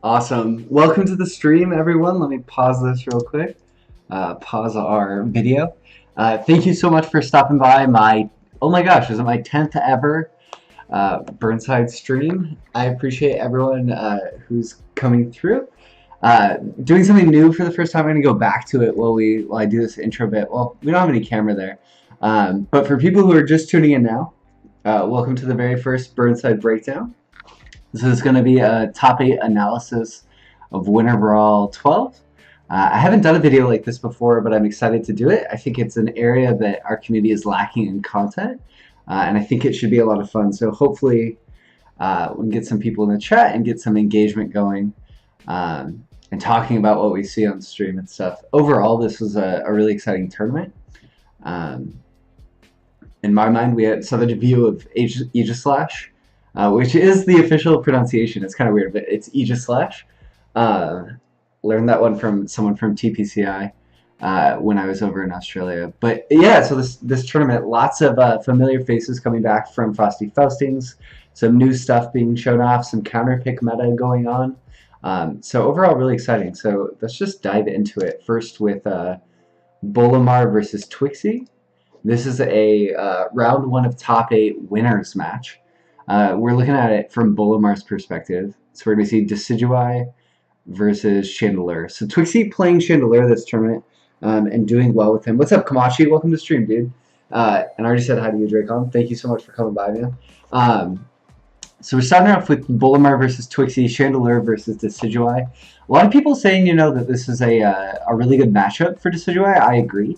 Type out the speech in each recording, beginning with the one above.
Awesome. Welcome to the stream, everyone. Let me pause this real quick. Pause our video. Thank you so much for stopping by oh my gosh, is it my 10th ever Burnside stream? I appreciate everyone who's coming through. Doing something new for the first time. I'm going to go back to it while I do this intro bit. Well, we don't have any camera there. But for people who are just tuning in now, welcome to the very first Burnside breakdown. This is going to be a top 8 analysis of Winter Brawl 12. I haven't done a video like this before, but I'm excited to do it. I think it's an area that our community is lacking in content, and I think it should be a lot of fun. So hopefully we can get some people in the chat and get some engagement going and talking about what we see on stream and stuff. Overall, this was a really exciting tournament. In my mind, we had such a view of Aegislash. Which is the official pronunciation. It's kind of weird, but it's Aegislash. Learned that one from someone from TPCI when I was over in Australia. But yeah, so this tournament, lots of familiar faces coming back from Frosty Faustings, some new stuff being shown off, some counter pick meta going on. So overall, really exciting. So let's just dive into it. First with Bolamar versus Twixie. This is a round 1 of top 8 winners match. We're looking at it from Bolamar's perspective. So we're going to see Decidueye versus Chandelure. So Twixie playing Chandelure this tournament and doing well with him. What's up, Kamachi? Welcome to stream, dude. And I already said hi to you, Dracon. Thank you so much for coming by, man. So we're starting off with Bolamar versus Twixie, Chandelure versus Decidueye. A lot of people saying, that this is a really good matchup for Decidueye. I agree.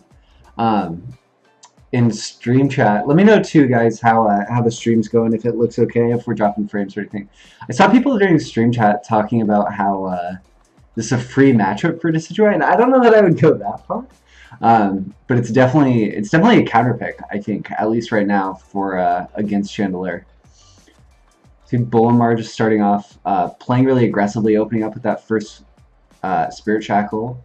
In stream chat, let me know too, guys, how the stream's going, if it looks okay, if we're dropping frames or anything. I saw people during stream chat talking about how this is a free matchup for Decidueye, and I don't know that I would go that far, but it's definitely a counter pick, I think, at least right now for against Chandelure. See Bolamar just starting off, playing really aggressively, opening up with that first Spirit Shackle.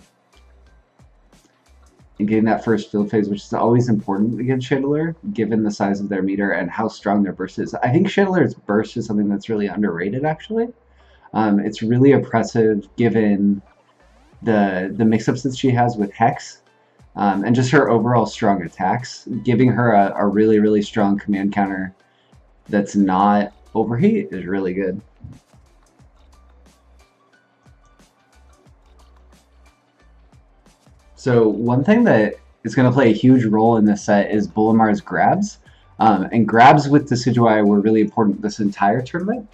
And getting that first field phase, which is always important against Chandelure, given the size of their meter and how strong their burst is. I think Chandelure's burst is something that's really underrated, actually. It's really impressive given the mix-ups that she has with Hex, and just her overall strong attacks. Giving her a really, really strong command counter that's not overheat is really good. So one thing that is going to play a huge role in this set is Bolamar's grabs. And grabs with Decidueye were really important this entire tournament.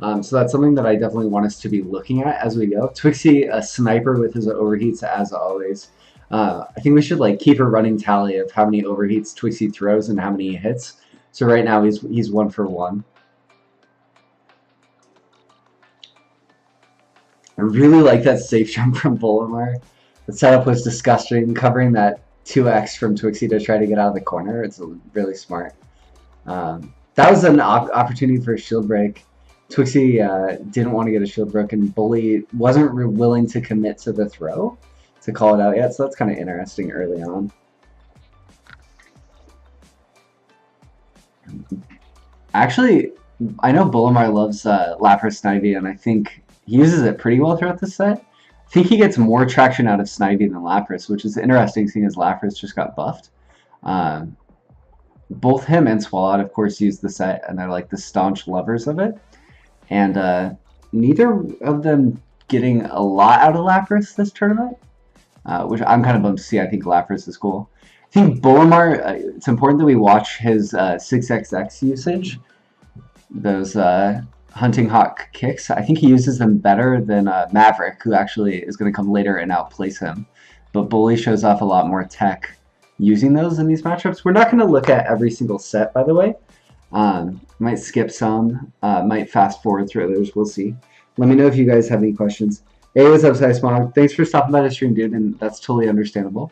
So that's something that I definitely want us to be looking at as we go. Twixie, a sniper with his overheats as always. I think we should keep a running tally of how many overheats Twixie throws and how many he hits. So right now he's 1 for 1. I really like that safe jump from Bolamar. The setup was disgusting, covering that 2x from Twixie to try to get out of the corner. It's really smart. That was an opportunity for a shield break. Twixie didn't want to get a shield break, and Bully wasn't willing to commit to the throw to call it out yet, so that's kind of interesting early on. Actually, I know Bolamar loves Lapras Snivy, and I think he uses it pretty well throughout the set. I think he gets more traction out of Snivy than Lapras, which is interesting seeing as Lapras just got buffed. Both him and Swalot, of course, use the set, and they're the staunch lovers of it. And neither of them getting a lot out of Lapras this tournament, which I'm kind of bummed to see. I think Lapras is cool. I think Bolamar, it's important that we watch his 6xx usage. Those Hunting Hawk kicks. I think he uses them better than Maverick, who actually is going to come later and outplace him. But Bully shows off a lot more tech using those in these matchups. We're not going to look at every single set, by the way. Might skip some, might fast forward through others. We'll see. Let me know if you guys have any questions. Hey, what's up, Smog? Thanks for stopping by the stream, dude, and that's totally understandable.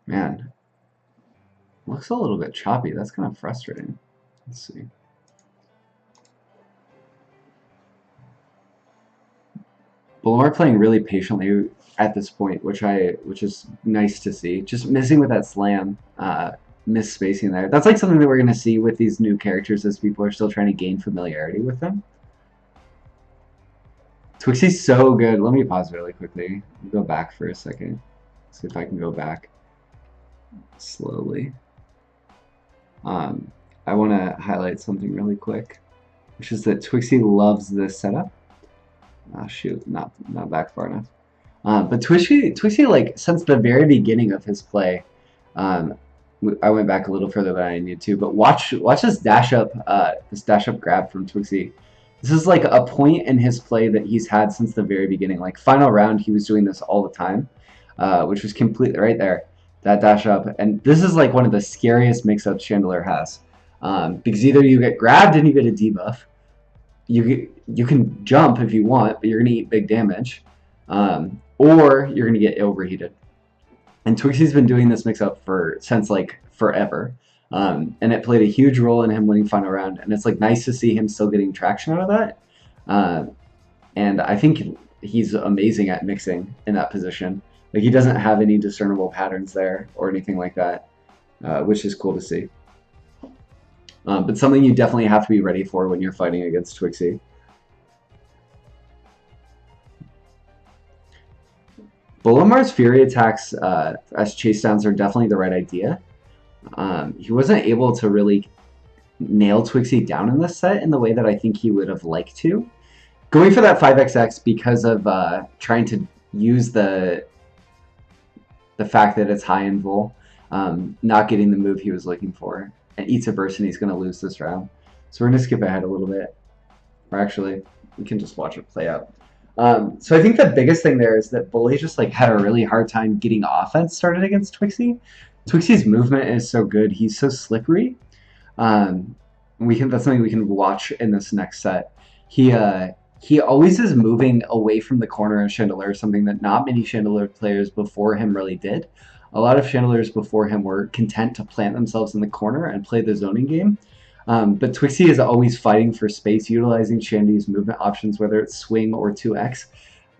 Man. Looks a little bit choppy. That's kind of frustrating. Let's see. Bolamar playing really patiently at this point, which is nice to see. Just missing with that slam misspacing there. That's like something that we're going to see with these new characters as people are still trying to gain familiarity with them. Twixie's so good. Let me pause really quickly. Go back for a second. See if I can go back slowly. I want to highlight something really quick, which is that Twixie loves this setup. Oh shoot, not back far enough. But Twixie, like since the very beginning of his play, I went back a little further than I needed to. But watch this dash up grab from Twixie. This is like a point in his play that he's had since the very beginning. Like final round, he was doing this all the time, which was completely right there. That dash up, and this is like one of the scariest mix-ups Chandelure has, because either you get grabbed and you get a debuff, you can jump if you want, but you're gonna eat big damage, or you're gonna get overheated. And Twixie's been doing this mix-up since like forever, and it played a huge role in him winning final round. And it's like nice to see him still getting traction out of that. And I think he's amazing at mixing in that position. Like he doesn't have any discernible patterns there or anything like that, which is cool to see. But something you definitely have to be ready for when you're fighting against Twixie. Bolomar's Fury attacks as chase downs are definitely the right idea. He wasn't able to really nail Twixie down in this set in the way that I think he would have liked to. Going for that 5xx because of trying to use the fact that it's high in Vol, not getting the move he was looking for, and eats a burst and he's going to lose this round. So we're going to skip ahead a little bit. Or actually, we can just watch it play out. So I think the biggest thing there is that Bully just like had a really hard time getting offense started against Twixie. Twixie's movement is so good. He's so slippery. That's something we can watch in this next set. He always is moving away from the corner of Chandelure, something that not many Chandelure players before him really did. A lot of Chandelures before him were content to plant themselves in the corner and play the zoning game. But Twixie is always fighting for space, utilizing Shandy's movement options, whether it's swing or 2x,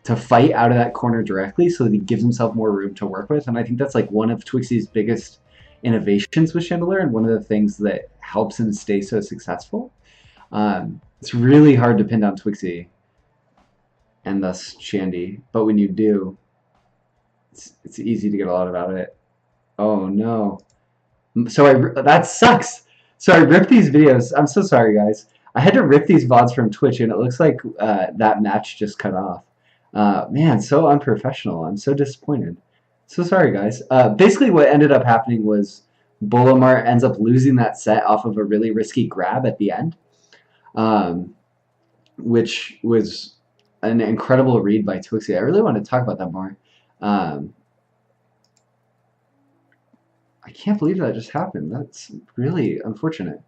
to fight out of that corner directly so that he gives himself more room to work with. And I think that's like one of Twixie's biggest innovations with Chandelure and one of the things that helps him stay so successful. It's really hard to pin down Twixie and thus Shandy, but when you do, it's easy to get a lot out of it. Oh no. So that sucks. So I ripped these videos. I'm so sorry, guys. I had to rip these VODs from Twitch, and it looks like that match just cut off. Man, so unprofessional. I'm so disappointed. So sorry, guys. Basically, what ended up happening was Bolomar ends up losing that set off of a really risky grab at the end, which was an incredible read by Twixie. I really want to talk about that more. I can't believe that just happened. That's really unfortunate.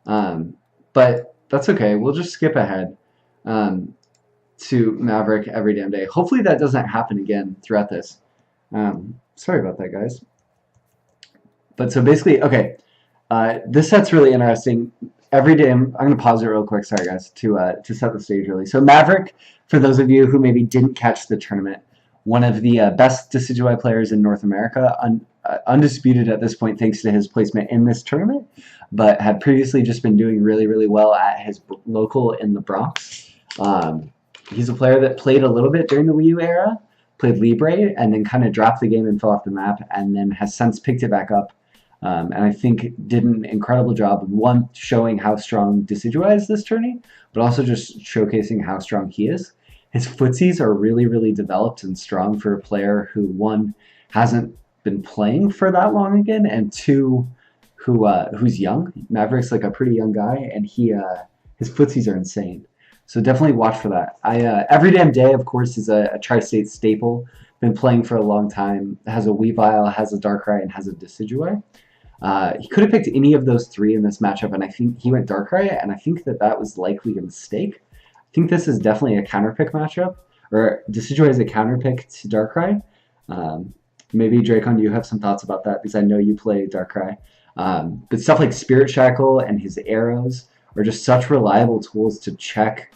But that's okay. We'll just skip ahead to Maverick every damn day. Hopefully that doesn't happen again throughout this. Sorry about that, guys. But so basically, okay, this set's really interesting. Every day, I'm going to pause it real quick, sorry guys, to set the stage really. So Maverick, for those of you who maybe didn't catch the tournament, one of the best Decidueye players in North America, undisputed at this point thanks to his placement in this tournament, but had previously just been doing really, really well at his local in the Bronx. He's a player that played a little bit during the Wii U era, played Libre, and then kind of dropped the game and fell off the map, and then has since picked it back up. And I think did an incredible job of, one, showing how strong Decidueye is this tourney, but also just showcasing how strong he is. His footsies are really, really developed and strong for a player who, one, hasn't been playing for that long again, and two, who's young. Maverick's like a pretty young guy, and his footsies are insane. So definitely watch for that. Every Damn Day, of course, is a Tri-State staple. Been playing for a long time. Has a Weavile, has a Darkrai, and has a Decidueye. He could have picked any of those three in this matchup, and I think he went Darkrai, and I think that was likely a mistake. I think this is definitely a counterpick matchup, or Decidueye is a counterpick to Darkrai. Maybe, Dracon, you have some thoughts about that, because I know you play Darkrai. But stuff like Spirit Shackle and his arrows are just such reliable tools to check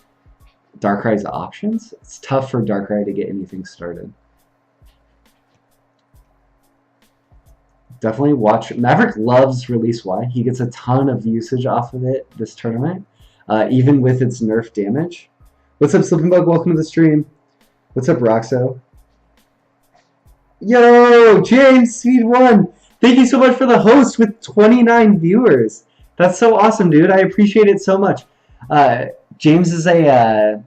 Darkrai's options. It's tough for Darkrai to get anything started. Definitely watch. Maverick loves Release Y. He gets a ton of usage off of it this tournament, even with its nerf damage. What's up, Slipping Bug? Welcome to the stream. What's up, Roxo? Yo, James, Speed 1. Thank you so much for the host with 29 viewers. That's so awesome, dude. I appreciate it so much. James is a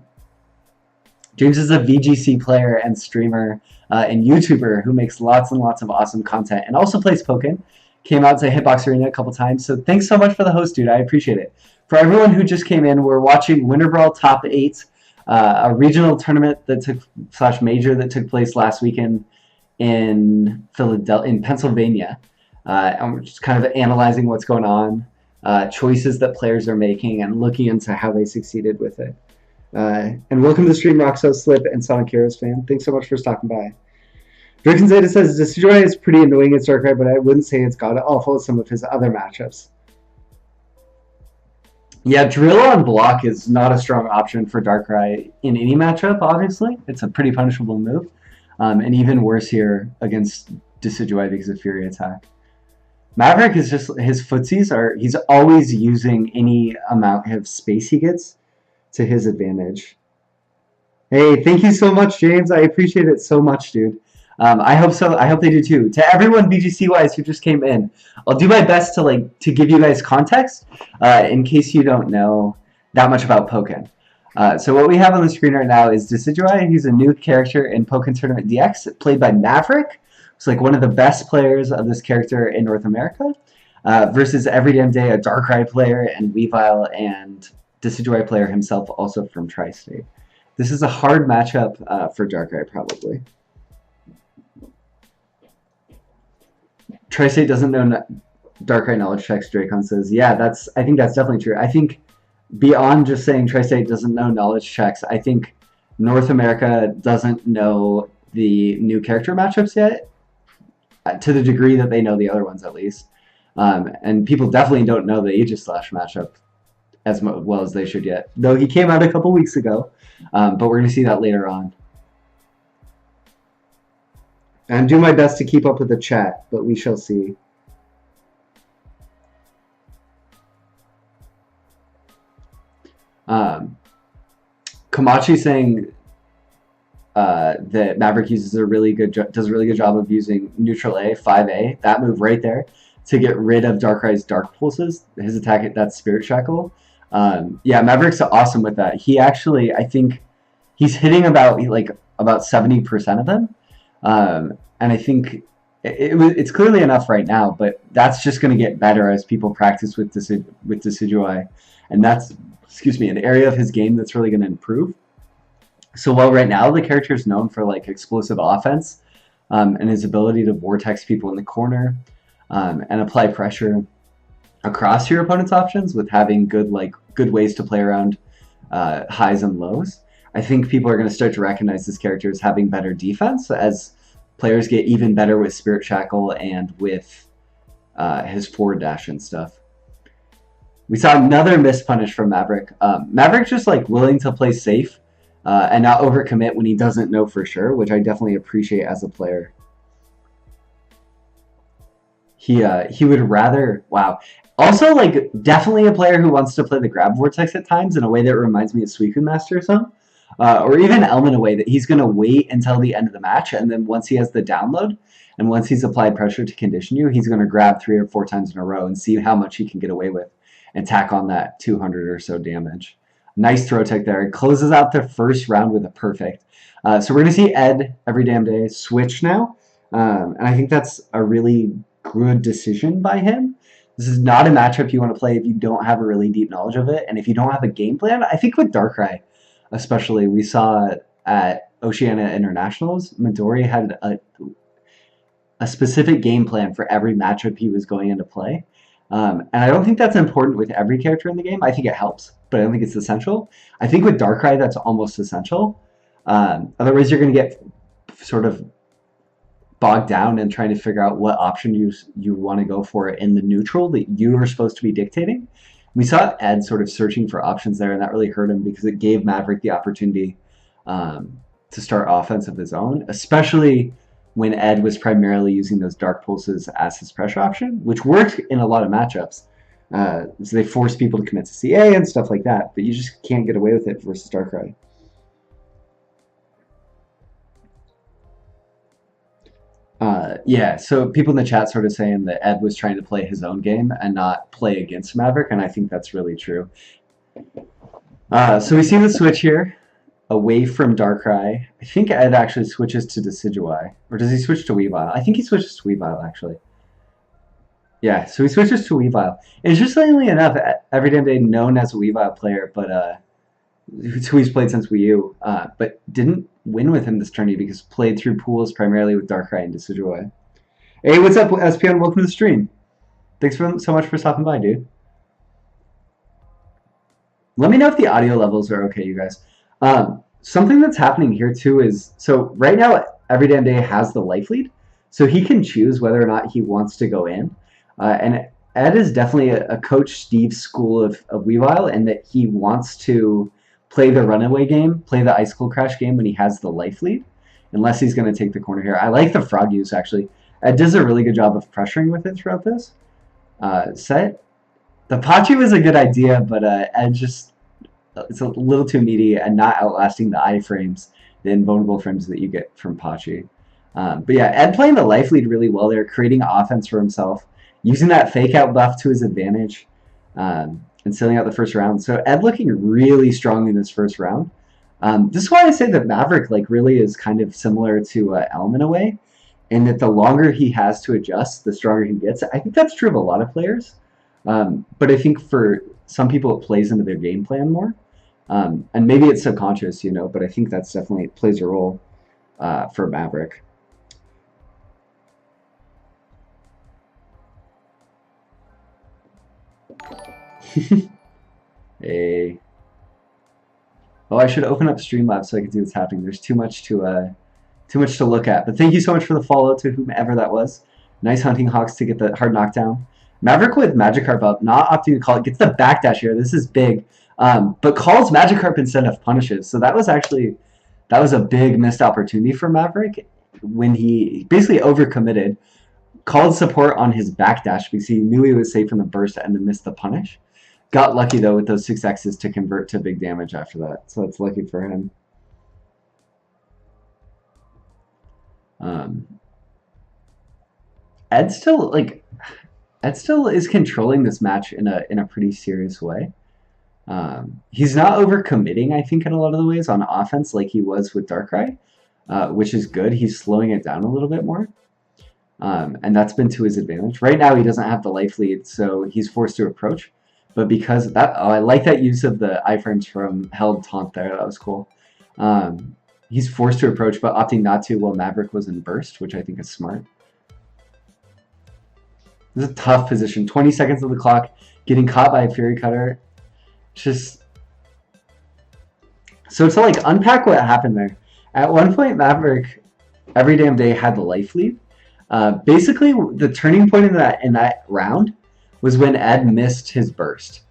VGC player and streamer and YouTuber who makes lots and lots of awesome content and also plays Pokken. Came out to Hitbox Arena a couple times, so thanks so much for the host, dude. I appreciate it. For everyone who just came in, we're watching Winter Brawl Top 8, a regional tournament that took / major that took place last weekend in Pennsylvania, and we're just kind of analyzing what's going on, choices that players are making, and looking into how they succeeded with it. And welcome to the stream, Roxo, Slip, and Sonic Heroes fan. Thanks so much for stopping by. Draken Zeta says, Decidueye is pretty annoying at Darkrai, but I wouldn't say it's god-awful at some of his other matchups. Yeah, Drill on block is not a strong option for Darkrai in any matchup, obviously. It's a pretty punishable move. And even worse here against Decidueye because of Fury Attack. Maverick is just, his footsies are, he's always using any amount of space he gets to his advantage. Hey, thank you so much, James. I appreciate it so much, dude. I hope so. I hope they do too. To everyone VGC-wise who just came in, I'll do my best to give you guys context in case you don't know that much about Pokken. So what we have on the screen right now is Decidueye. He's a new character in Pokken Tournament DX, played by Maverick. It's like one of the best players of this character in North America, versus Every Damn Day, a Darkrai player, and Weavile and Decidueye player himself, also from Tri-State. This is a hard matchup for Darkrai, probably. Tri-State doesn't know Darkrai knowledge checks, Dracon says. Yeah, I think that's definitely true. I think beyond just saying Tri-State doesn't know knowledge checks, I think North America doesn't know the new character matchups yet, to the degree that they know the other ones at least. And people definitely don't know the Aegislash matchup as well as they should yet. Though he came out a couple weeks ago, but we're going to see that later on. I'm doing my best to keep up with the chat, but we shall see. Kamachi saying that Maverick does a really good job of using neutral A, 5A, that move right there, to get rid of Darkrai's Dark Pulses. His attack, that's Spirit Shackle. Yeah, Maverick's awesome with that. He actually, I think, he's hitting about 70% of them. And I think it's clearly enough right now, but that's just going to get better as people practice with Decidueye. And that's, an area of his game that's really going to improve. So while right now the character is known for explosive offense, and his ability to vortex people in the corner, and apply pressure across your opponent's options with having good ways to play around highs and lows, I think people are going to start to recognize this character as having better defense as players get even better with Spirit Shackle and with his forward dash and stuff. We saw another missed punish from Maverick. Maverick's just willing to play safe and not overcommit when he doesn't know for sure, which I definitely appreciate as a player. He would rather, wow. Also, definitely a player who wants to play the grab vortex at times in a way that reminds me of Suicune Master or something. Or even Elm in a way that he's going to wait until the end of the match, and then once he has the download, and once he's applied pressure to condition you, he's going to grab 3 or 4 times in a row and see how much he can get away with and tack on that 200 or so damage. Nice throw tech there. It closes out the first round with a perfect. So we're going to see Ed Every Damn Day switch now, and I think that's a really good decision by him. This is not a matchup you want to play if you don't have a really deep knowledge of it, and if you don't have a game plan. I think with Darkrai, especially, we saw at Oceania Internationals, Midori had a specific game plan for every matchup he was going into play. And I don't think that's important with every character in the game. I think it helps, but I don't think it's essential. I think with Darkrai, that's almost essential. Otherwise, you're going to get sort of bogged down in trying to figure out what option you want to go for in the neutral that you are supposed to be dictating. We saw Ed sort of searching for options there, and that really hurt him because it gave Maverick the opportunity to start offense of his own, especially when Ed was primarily using those dark pulses as his pressure option, which worked in a lot of matchups. So they force people to commit to CA and stuff like that, but you just can't get away with it versus Darkrai. Yeah, so people in the chat sort of saying that Ed was trying to play his own game and not play against Maverick, and I think that's really true. So we see the switch here, away from Darkrai. I think Ed actually switches to Decidueye, or does he switch to Weavile? I think he switches to Weavile, actually. Yeah, so he switches to Weavile. Interestingly enough, Everydamnday known as a Weavile player, but who he's played since Wii U, but didn't win with him this tourney because played through pools primarily with Darkrai and Decidueye. Hey, what's up, SPN? Welcome to the stream. Thanks so much for stopping by, dude. Let me know if the audio levels are okay, you guys. Something that's happening here, too, is... So, right now, Everydamnday has the life lead, so he can choose whether or not he wants to go in. And Ed is definitely a Coach Steve school of Weavile, in that he wants to play the runaway game, play the Icicle Crash game when he has the life lead, unless he's going to take the corner here. I like the frog use, actually. Ed does a really good job of pressuring with it throughout this set. The Pachi was a good idea, but Ed just... It's a little too meaty and not outlasting the iframes, the invulnerable frames that you get from Pachi. But yeah, Ed playing the life lead really well there, creating offense for himself, using that fake out buff to his advantage, and sealing out the first round. So Ed looking really strong in this first round. This is why I say that Maverick really is kind of similar to Elm in a way, in that the longer he has to adjust, the stronger he gets. I think that's true of a lot of players, but I think for some people it plays into their game plan more. And maybe it's subconscious, but I think that's definitely plays a role for Maverick. Hey. Oh, I should open up Streamlabs so I can see what's happening. There's too much to look at. But thank you so much for the follow to whomever that was. Nice hunting Hawks to get the hard knockdown. Maverick with Magikarp up, not opting to call it. Gets the backdash here. This is big. But calls Magikarp instead of punishes. So that was a big missed opportunity for Maverick when he basically overcommitted, called support on his backdash because he knew he was safe from the burst and then missed the punish. Got lucky though with those 6Xs to convert to big damage after that. So that's lucky for him. Ed still is controlling this match in a pretty serious way. He's not overcommitting, I think, in a lot of the ways on offense like he was with Darkrai, which is good. He's slowing it down a little bit more, and that's been to his advantage. Right now, he doesn't have the life lead, so he's forced to approach. But because of that, I like that use of the iframes from held taunt there. That was cool. He's forced to approach, but opting not to while Maverick was in burst, which I think is smart. This is a tough position. 20 seconds on the clock, getting caught by a Fury Cutter. Just so to unpack what happened there. At one point, Maverick Everydamnday had the life lead. Basically, the turning point in that round was when Ed missed his burst.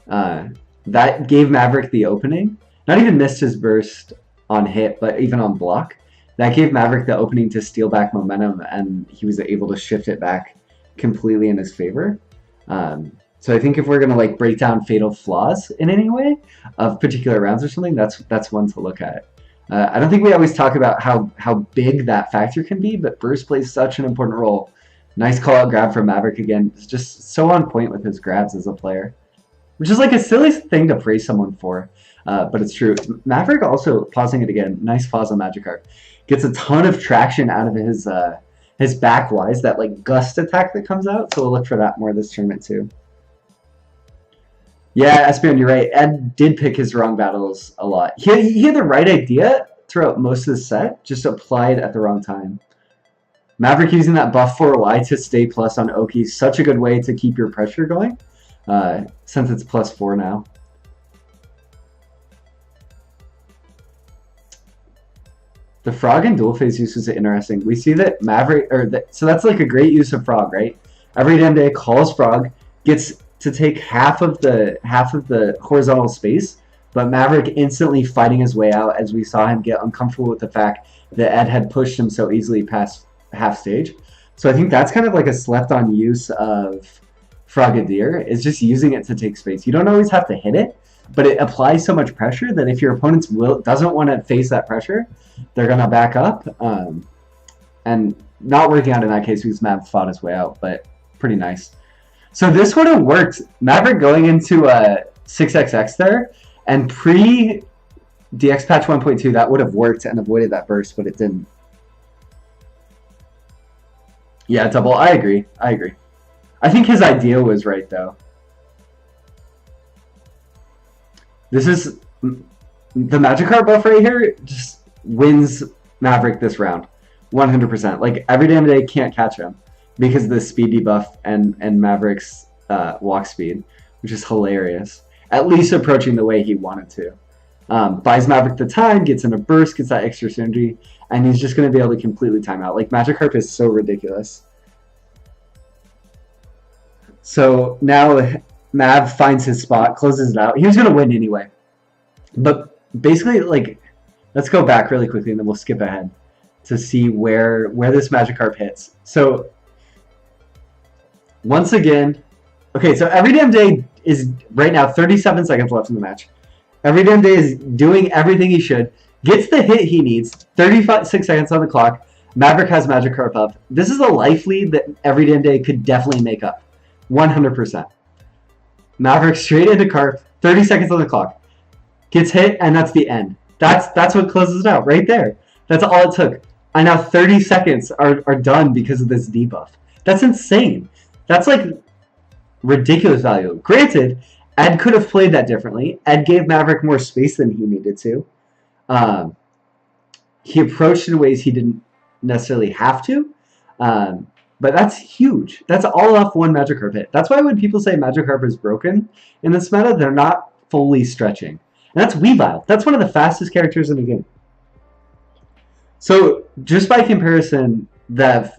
That gave Maverick the opening. Not even missed his burst on hit, but even on block. That gave Maverick the opening to steal back momentum, and he was able to shift it back completely in his favor. So I think if we're gonna break down fatal flaws in any way of particular rounds or something, that's one to look at. I don't think we always talk about how big that factor can be, but burst plays such an important role. Nice call out grab from Maverick again. It's just so on point with his grabs as a player, which is a silly thing to praise someone for, but it's true. Maverick also, pausing it again, nice pause on Magikarp, gets a ton of traction out of his back wise, that gust attack that comes out. So we'll look for that more this tournament too. Yeah, Espion, you're right. Ed did pick his wrong battles a lot. He had the right idea throughout most of the set, just applied at the wrong time. Maverick using that buff 4Y to stay plus on Oki, such a good way to keep your pressure going, since it's +4 now. The frog and dual phase use is interesting. We see that Maverick, so that's a great use of frog, right? Everydamnday calls frog, gets to take half of the horizontal space, but Maverick instantly fighting his way out as we saw him get uncomfortable with the fact that Ed had pushed him so easily past half stage. So I think that's kind of like a slept-on use of Frogadier, is just using it to take space. You don't always have to hit it, but it applies so much pressure that if your opponent doesn't want to face that pressure, they're going to back up. And not working out in that case because Mav fought his way out, but pretty nice. So this would have worked. Maverick going into a 6xx there, and pre-DX patch 1.2, that would have worked and avoided that burst, but it didn't. Yeah, double. I agree. I think his idea was right, though. This is... The Magikarp buff right here just wins Maverick this round. 100%. Like, every damn day can't catch him because of the speed debuff and Maverick's walk speed, which is hilarious. At least approaching the way he wanted to. Buys Maverick the time, gets in a burst, gets that extra synergy, and he's just going to be able to completely time out. Like, Magikarp is so ridiculous. So now Mav finds his spot, closes it out. He was going to win anyway. But basically, like, let's go back really quickly and then we'll skip ahead to see where this Magikarp hits. So, once again, okay, so Every Damn Day is right now 37 seconds left in the match. Every Damn Day is doing everything he should. Gets the hit he needs. 36 seconds on the clock. Maverick has Magikarp up. This is a life lead that Every Damn Day could definitely make up. 100%. Maverick straight into Carp. 30 seconds on the clock. Gets hit, and that's the end. That's what closes it out right there. That's all it took. And now 30 seconds are done because of this debuff. That's insane. That's like ridiculous value. Granted, Ed could have played that differently. Ed gave Maverick more space than he needed to. He approached in ways he didn't necessarily have to. But that's huge. That's all off one Magikarp hit. That's why when people say Magikarp is broken in this meta, they're not fully stretching. And that's Weavile. That's one of the fastest characters in the game. So, just by comparison, the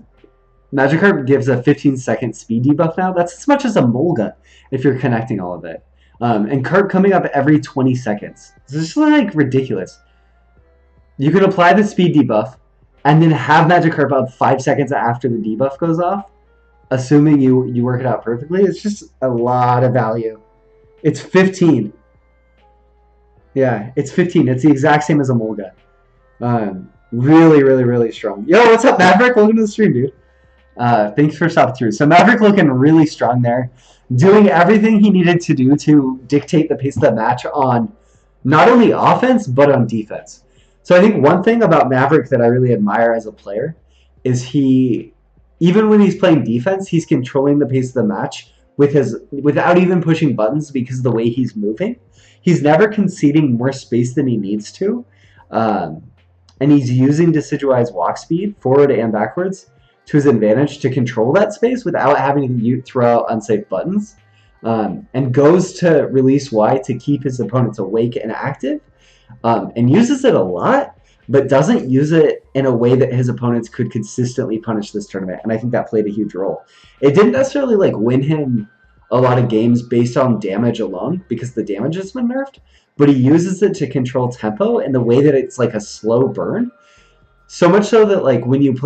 Magikarp gives a 15-second speed debuff now. That's as much as a Molga if you're connecting all of it. And Carp coming up every 20 seconds. This is like ridiculous. You can apply the speed debuff and then have Magikarp up 5 seconds after the debuff goes off, assuming you work it out perfectly. It's just a lot of value. It's 15. Yeah, it's 15. It's the exact same as a Molga. Really, really, really strong. Yo, what's up, Maverick? Welcome to the stream, dude. Thanks for stopping through. So Maverick looking really strong there. Doing everything he needed to do to dictate the pace of the match on not only offense, but on defense. So I think one thing about Maverick that I really admire as a player is he, even when he's playing defense, he's controlling the pace of the match without even pushing buttons because of the way he's moving. He's never conceding more space than he needs to. And he's using Decidueye's walk speed, forward and backwards, to his advantage to control that space without having to throw out unsafe buttons. And goes to release Y to keep his opponents awake and active. And uses it a lot, but doesn't use it in a way that his opponents could consistently punish this tournament. And I think that played a huge role. It didn't necessarily like win him a lot of games based on damage alone, because the damage has been nerfed, but he uses it to control tempo in the way that it's like a slow burn. So much so that like when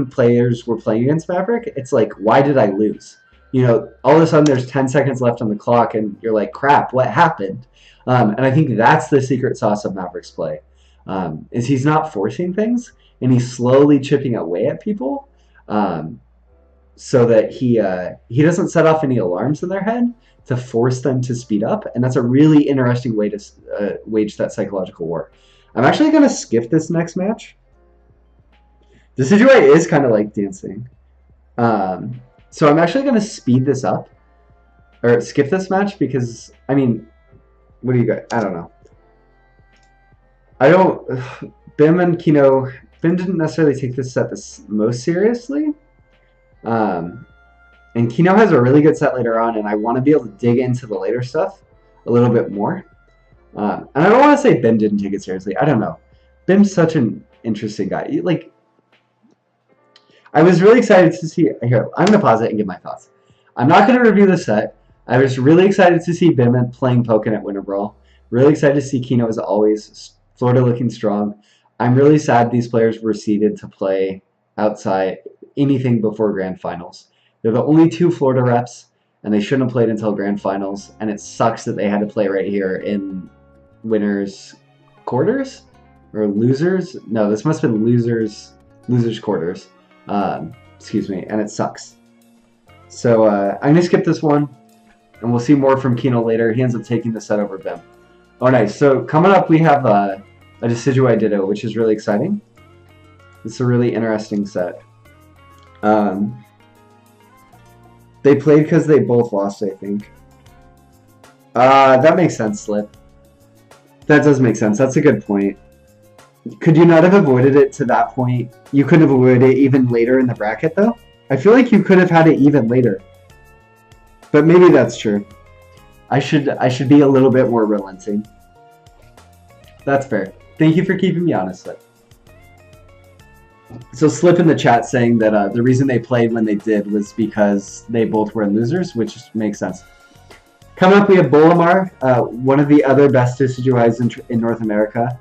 players were playing against Maverick, it's like, why did I lose? You know, all of a sudden there's 10 seconds left on the clock and you're like, crap, what happened? And I think that's the secret sauce of Maverick's play, is he's not forcing things and he's slowly chipping away at people, so that he doesn't set off any alarms in their head to force them to speed up. And that's a really interesting way to wage that psychological war. I'm actually going to skip this next match. Decidueye is kind of like dancing. So I'm actually going to speed this up. Or skip this match because, I mean, what do you got? I don't know. Bim and Kino... Bim didn't necessarily take this set most seriously. And Kino has a really good set later on, and I want to be able to dig into the later stuff a little bit more. And I don't want to say Bim didn't take it seriously. I don't know. Bim's such an interesting guy. Like, I was really excited to see... Here, I'm going to pause it and give my thoughts. I'm not going to review the set. I was really excited to see Bim playing Pokken at Winter Brawl. Really excited to see Kino as always. Florida looking strong. I'm really sad these players were seeded to play outside anything before Grand Finals. They're the only two Florida reps, and they shouldn't have played until Grand Finals, and it sucks that they had to play right here in winners' quarters? Or losers? No, this must have been losers' quarters. Excuse me, and it sucks. So I'm going to skip this one, and we'll see more from Kino later. He ends up taking the set over Bim. Oh, nice. So coming up, we have a Decidueye Ditto, which is really exciting. It's a really interesting set. They played because they both lost, I think. That makes sense, Slip. That does make sense. That's a good point. Could you not have avoided it to that point? You couldn't have avoided it even later in the bracket, though? I feel like you could have had it even later. But maybe that's true. I should be a little bit more relenting. That's fair. Thank you for keeping me honest, Slip. So Slip in the chat saying that the reason they played when they did was because they both were losers, which makes sense. Coming up, we have Bolamar, one of the other best Decidueyes in North America.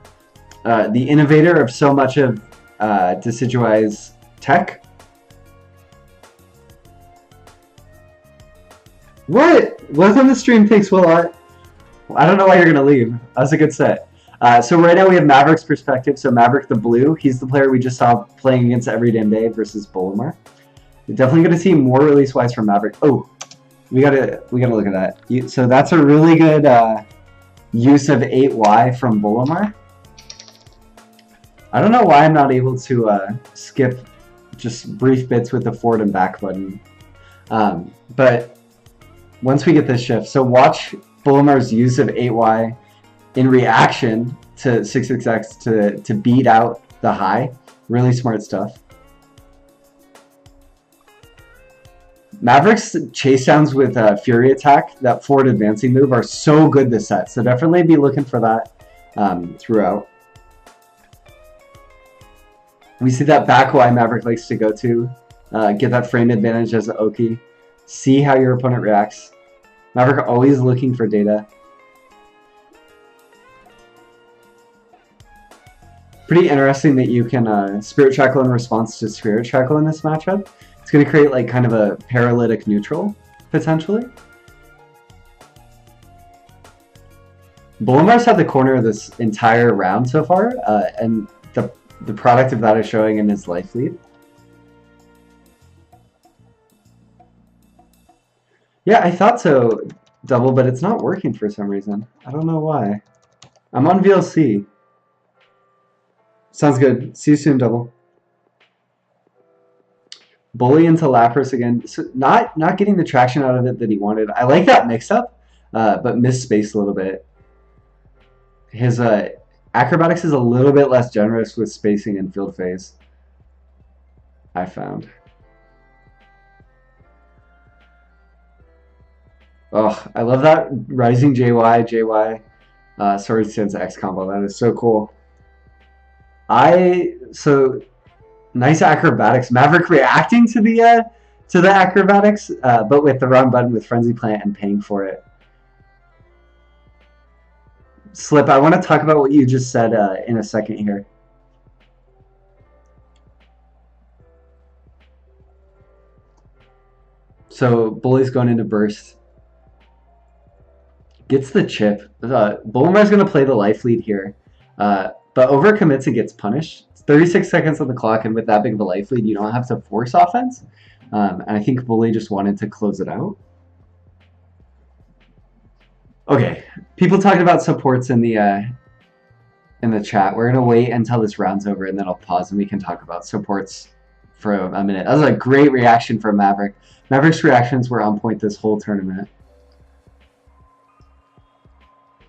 The innovator of so much of Decidueye's tech. What? What's on the stream takes Will Art? I don't know why you're going to leave. That was a good set. So right now we have Maverick's perspective. So Maverick the blue, he's the player we just saw playing against every damn day versus Bolamar. We're definitely going to see more release-wise from Maverick. Oh, we gotta look at that. So that's a really good use of 8Y from Bolamar. I don't know why I'm not able to skip just brief bits with the forward and back button. But once we get this shift, so watch Bolamar's use of 8Y in reaction to 66X to beat out the high. Really smart stuff. Maverick's chase downs with Fury Attack, that forward advancing move, are so good this set. So definitely be looking for that throughout. We see that back Y Maverick likes to go to. Get that frame advantage as an Oki. See how your opponent reacts. Maverick always looking for data. Pretty interesting that you can Spirit Shackle in response to Spirit Shackle in this matchup. It's going to create like kind of a paralytic neutral, potentially. Bolamar's had the corner of this entire round so far, and the product of that is showing in his life lead. Yeah, I thought so, Double, but it's not working for some reason. I don't know why. I'm on VLC. Sounds good. See you soon, Double. Bully into Lapras again. So not getting the traction out of it that he wanted. I like that mix-up, but missed space a little bit. His acrobatics is a little bit less generous with spacing and field phase, I found. Oh, I love that Rising JY, Sword Stance X combo. That is so cool. So nice acrobatics. Maverick reacting to the acrobatics, but with the wrong button with Frenzy Plant and paying for it. Slip, I want to talk about what you just said in a second here. So Bully's going into burst. Gets the chip. Bolamar's going to play the life lead here. But overcommits and gets punished. It's 36 seconds on the clock, and with that big of a life lead, you don't have to force offense. And I think Bully just wanted to close it out. Okay, people talking about supports in the chat. We're gonna wait until this round's over, and then I'll pause and we can talk about supports for a minute. That was a great reaction from Maverick. Maverick's reactions were on point this whole tournament.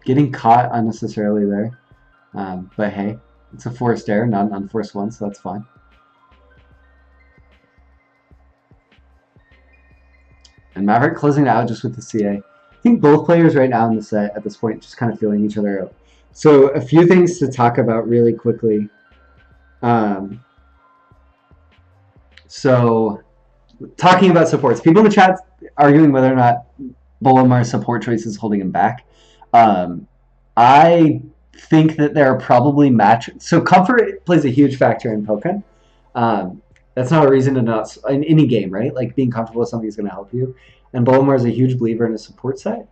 Getting caught unnecessarily there, but hey, it's a forced error, not an unforced one, so that's fine. And Maverick closing it out just with the CA. I think both players right now in the set at this point just kind of feeling each other out. So a few things to talk about really quickly. So talking about supports, people in the chat arguing whether or not Bolamar's support choice is holding him back. I think that there are probably So comfort plays a huge factor in Pokken. That's not a reason to not in any game, right? Like being comfortable with something is going to help you. And Bolomar is a huge believer in a support set.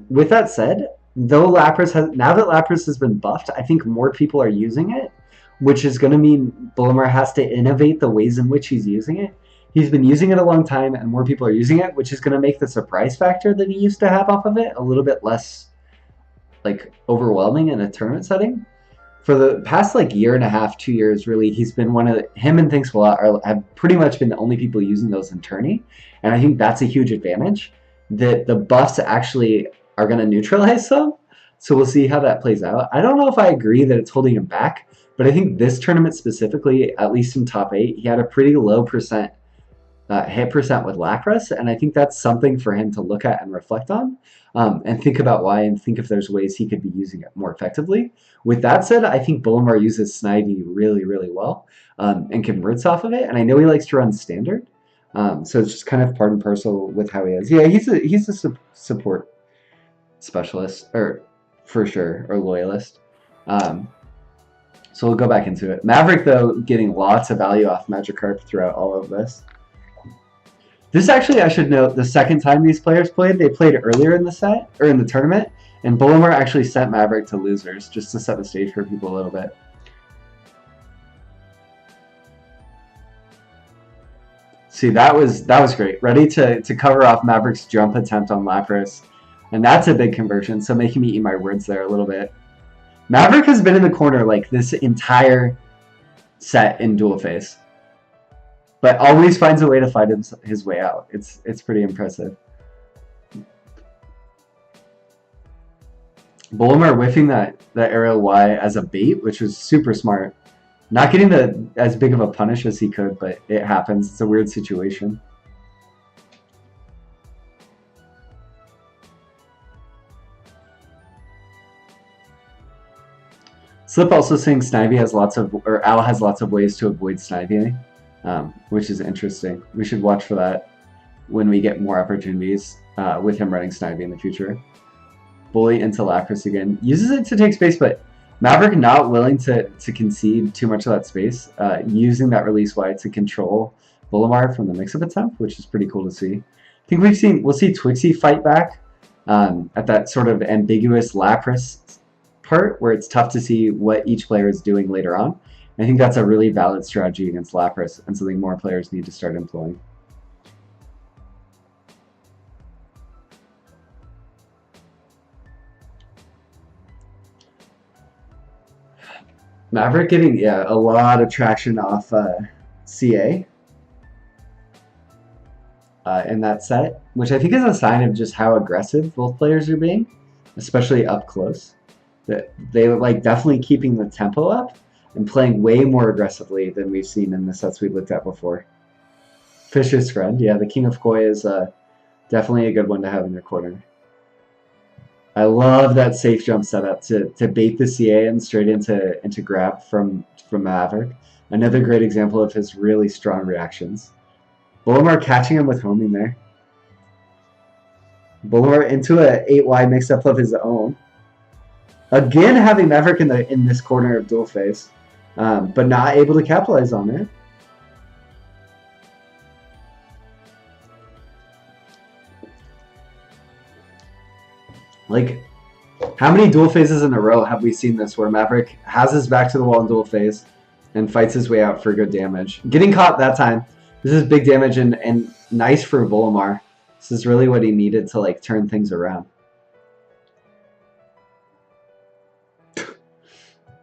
With that said, though Lapras has now that Lapras has been buffed, I think more people are using it, which is going to mean Bolomar has to innovate the ways in which he's using it. He's been using it a long time, and more people are using it, which is going to make the surprise factor that he used to have off of it a little bit less like overwhelming in a tournament setting. For the past like year and a half, 2 years, really, he's been him and Thanks a Lot have pretty much been the only people using those in tourney, and I think that's a huge advantage. That the buffs actually are going to neutralize some, so we'll see how that plays out. I don't know if I agree that it's holding him back, but I think this tournament specifically, at least in top 8, he had a pretty low hit percent with Lapras, and I think that's something for him to look at and reflect on, and think about why, and think if there's ways he could be using it more effectively. With that said, I think Bolomar uses Snivy really, really well, and converts off of it, and I know he likes to run standard, so it's just kind of part and parcel with how he is. Yeah, he's a support specialist, or for sure, or loyalist. So we'll go back into it. Maverick, though, getting lots of value off Magikarp throughout all of this. This actually, I should note, the second time these players played, they played earlier in the set, or in the tournament, and Bolomar actually sent Maverick to losers, just to set the stage for people a little bit. See, that was great. Ready to cover off Maverick's jump attempt on Lapras, and that's a big conversion, so making me eat my words there a little bit. Maverick has been in the corner like this entire set in dual phase, but always finds a way to fight his way out. It's pretty impressive. Bolomar whiffing that aerial Y as a bait, which was super smart. Not getting as big of a punish as he could, but it happens. It's a weird situation. Slip also saying Snivy has Al has lots of ways to avoid Snivy, which is interesting. We should watch for that when we get more opportunities with him running Snivy in the future. Bully into Lapras again. Uses it to take space, but Maverick not willing to concede too much of that space, using that release Y to control Bolomar from the mix-up attempt, which is pretty cool to see. I think we'll see Twixie fight back at that sort of ambiguous Lapras part where it's tough to see what each player is doing later on. And I think that's a really valid strategy against Lapras and something more players need to start employing. Maverick getting a lot of traction off CA in that set, which I think is a sign of just how aggressive both players are being, especially up close. That they like definitely keeping the tempo up and playing way more aggressively than we've seen in the sets we've looked at before. Fish's friend, yeah, the King of Koi is definitely a good one to have in your corner. I love that safe jump setup to bait the CA and straight into grab from Maverick. Another great example of his really strong reactions. Bolomar catching him with homing there. Bolomar into a 8Y mix-up of his own. Again, having Maverick in this corner of dual phase, but not able to capitalize on it. Like, how many dual phases in a row have we seen this where Maverick has his back to the wall in dual phase and fights his way out for good damage? Getting caught that time. This is big damage and nice for Bolomar. This is really what he needed to like turn things around.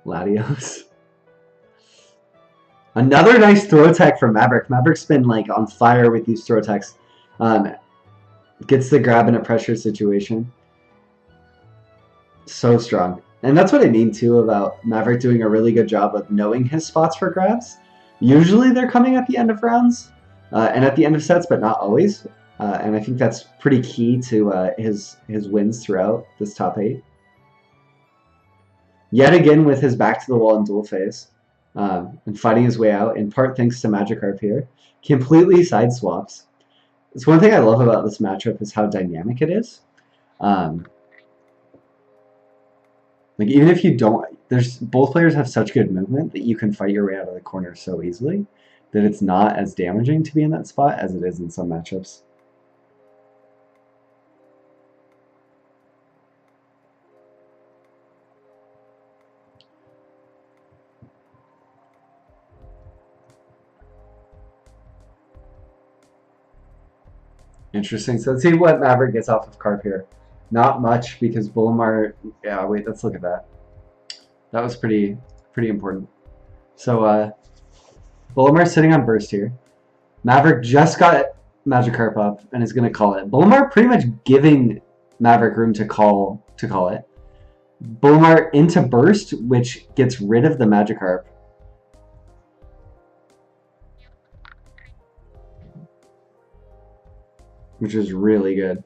Latios. Another nice throw tech from Maverick. Maverick's been like on fire with these throw techs. Gets the grab in a pressure situation. So strong. And that's what I mean too about Maverick doing a really good job of knowing his spots for grabs. Usually they're coming at the end of rounds and at the end of sets, but not always. And I think that's pretty key to his wins throughout this top 8. Yet again with his back to the wall in dual phase and fighting his way out, in part thanks to Magikarp here. Completely side swaps. It's one thing I love about this matchup is how dynamic it is. Like even if you don't, both players have such good movement that you can fight your way out of the corner so easily that it's not as damaging to be in that spot as it is in some matchups. Interesting. So let's see what Maverick gets off of Carp here. Not much because Bullimar. Yeah, wait. Let's look at that. That was pretty important. So Bullimar's sitting on Burst here. Maverick just got Magikarp up and is going to call it. Bullimar pretty much giving Maverick room to call it. Bullimar into Burst, which gets rid of the Magikarp. Which is really good.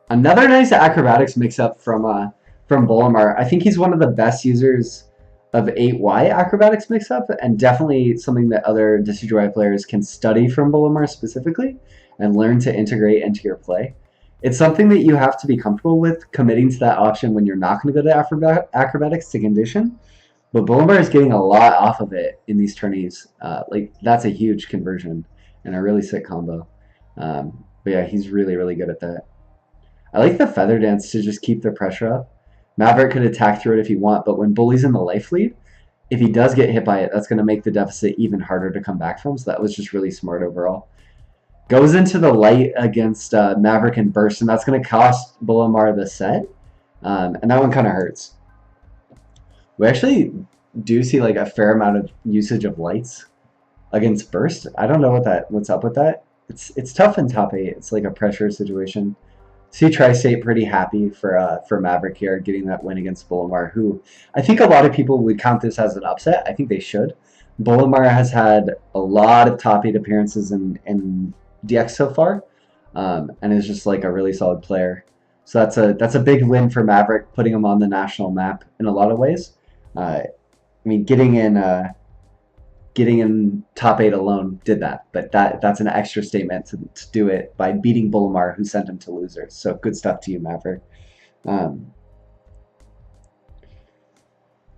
Another nice acrobatics mix-up from Bullimar. I think he's one of the best users of 8Y acrobatics mix-up, and definitely something that other Decidueye players can study from Bullimar specifically and learn to integrate into your play. It's something that you have to be comfortable with committing to that option when you're not going to go to acrobatics to condition. But Bullimar is getting a lot off of it in these tourneys. Like, that's a huge conversion and a really sick combo. But yeah, he's really, really good at that. I like the Feather Dance to just keep the pressure up. Maverick could attack through it if he want, but when Bully's in the life lead, if he does get hit by it, that's going to make the deficit even harder to come back from. So that was just really smart overall. Goes into the light against Maverick and Burst, and that's going to cost Bullimar the set. And that one kind of hurts. We actually do see like a fair amount of usage of lights against Burst. I don't know what's up with that. It's tough in top 8. It's like a pressure situation. See Tri-State pretty happy for Maverick here, getting that win against Bullimar, who I think a lot of people would count this as an upset. I think they should. Bullimar has had a lot of top 8 appearances in DX so far, and is just like a really solid player. So that's a big win for Maverick, putting him on the national map in a lot of ways. I mean, getting in top 8 alone did that, but that's an extra statement to do it by beating Bullimar, who sent him to losers. So good stuff to you, Maverick.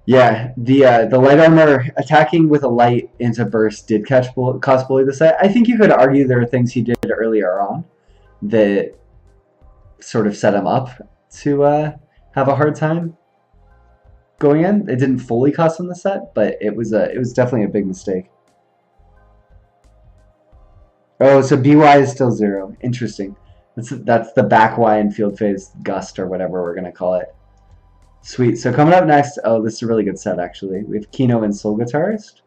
Yeah, the light armor attacking with a light into Burst did cost Bully the set. I think you could argue there are things he did earlier on that sort of set him up to have a hard time going in. It didn't fully cost him the set, but it was definitely a big mistake. Oh, so BY is still 0. Interesting. That's the back Y in field phase gust or whatever we're gonna call it. Sweet. So coming up next, oh, this is a really good set actually. We have Kino and Soul Guitarist.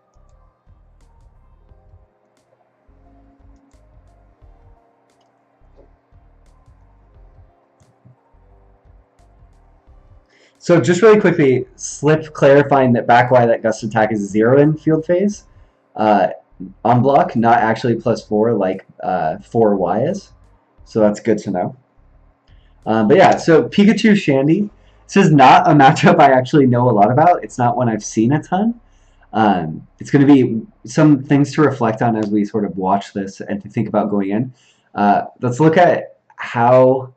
So just really quickly, Slip clarifying that back Y that gust attack is 0 in field phase. On block, not actually +4 like 4Y is. So that's good to know. But yeah, so Pikachu Shandy. This is not a matchup I actually know a lot about. It's not one I've seen a ton. It's going to be some things to reflect on as we sort of watch this and to think about going in. Let's look at how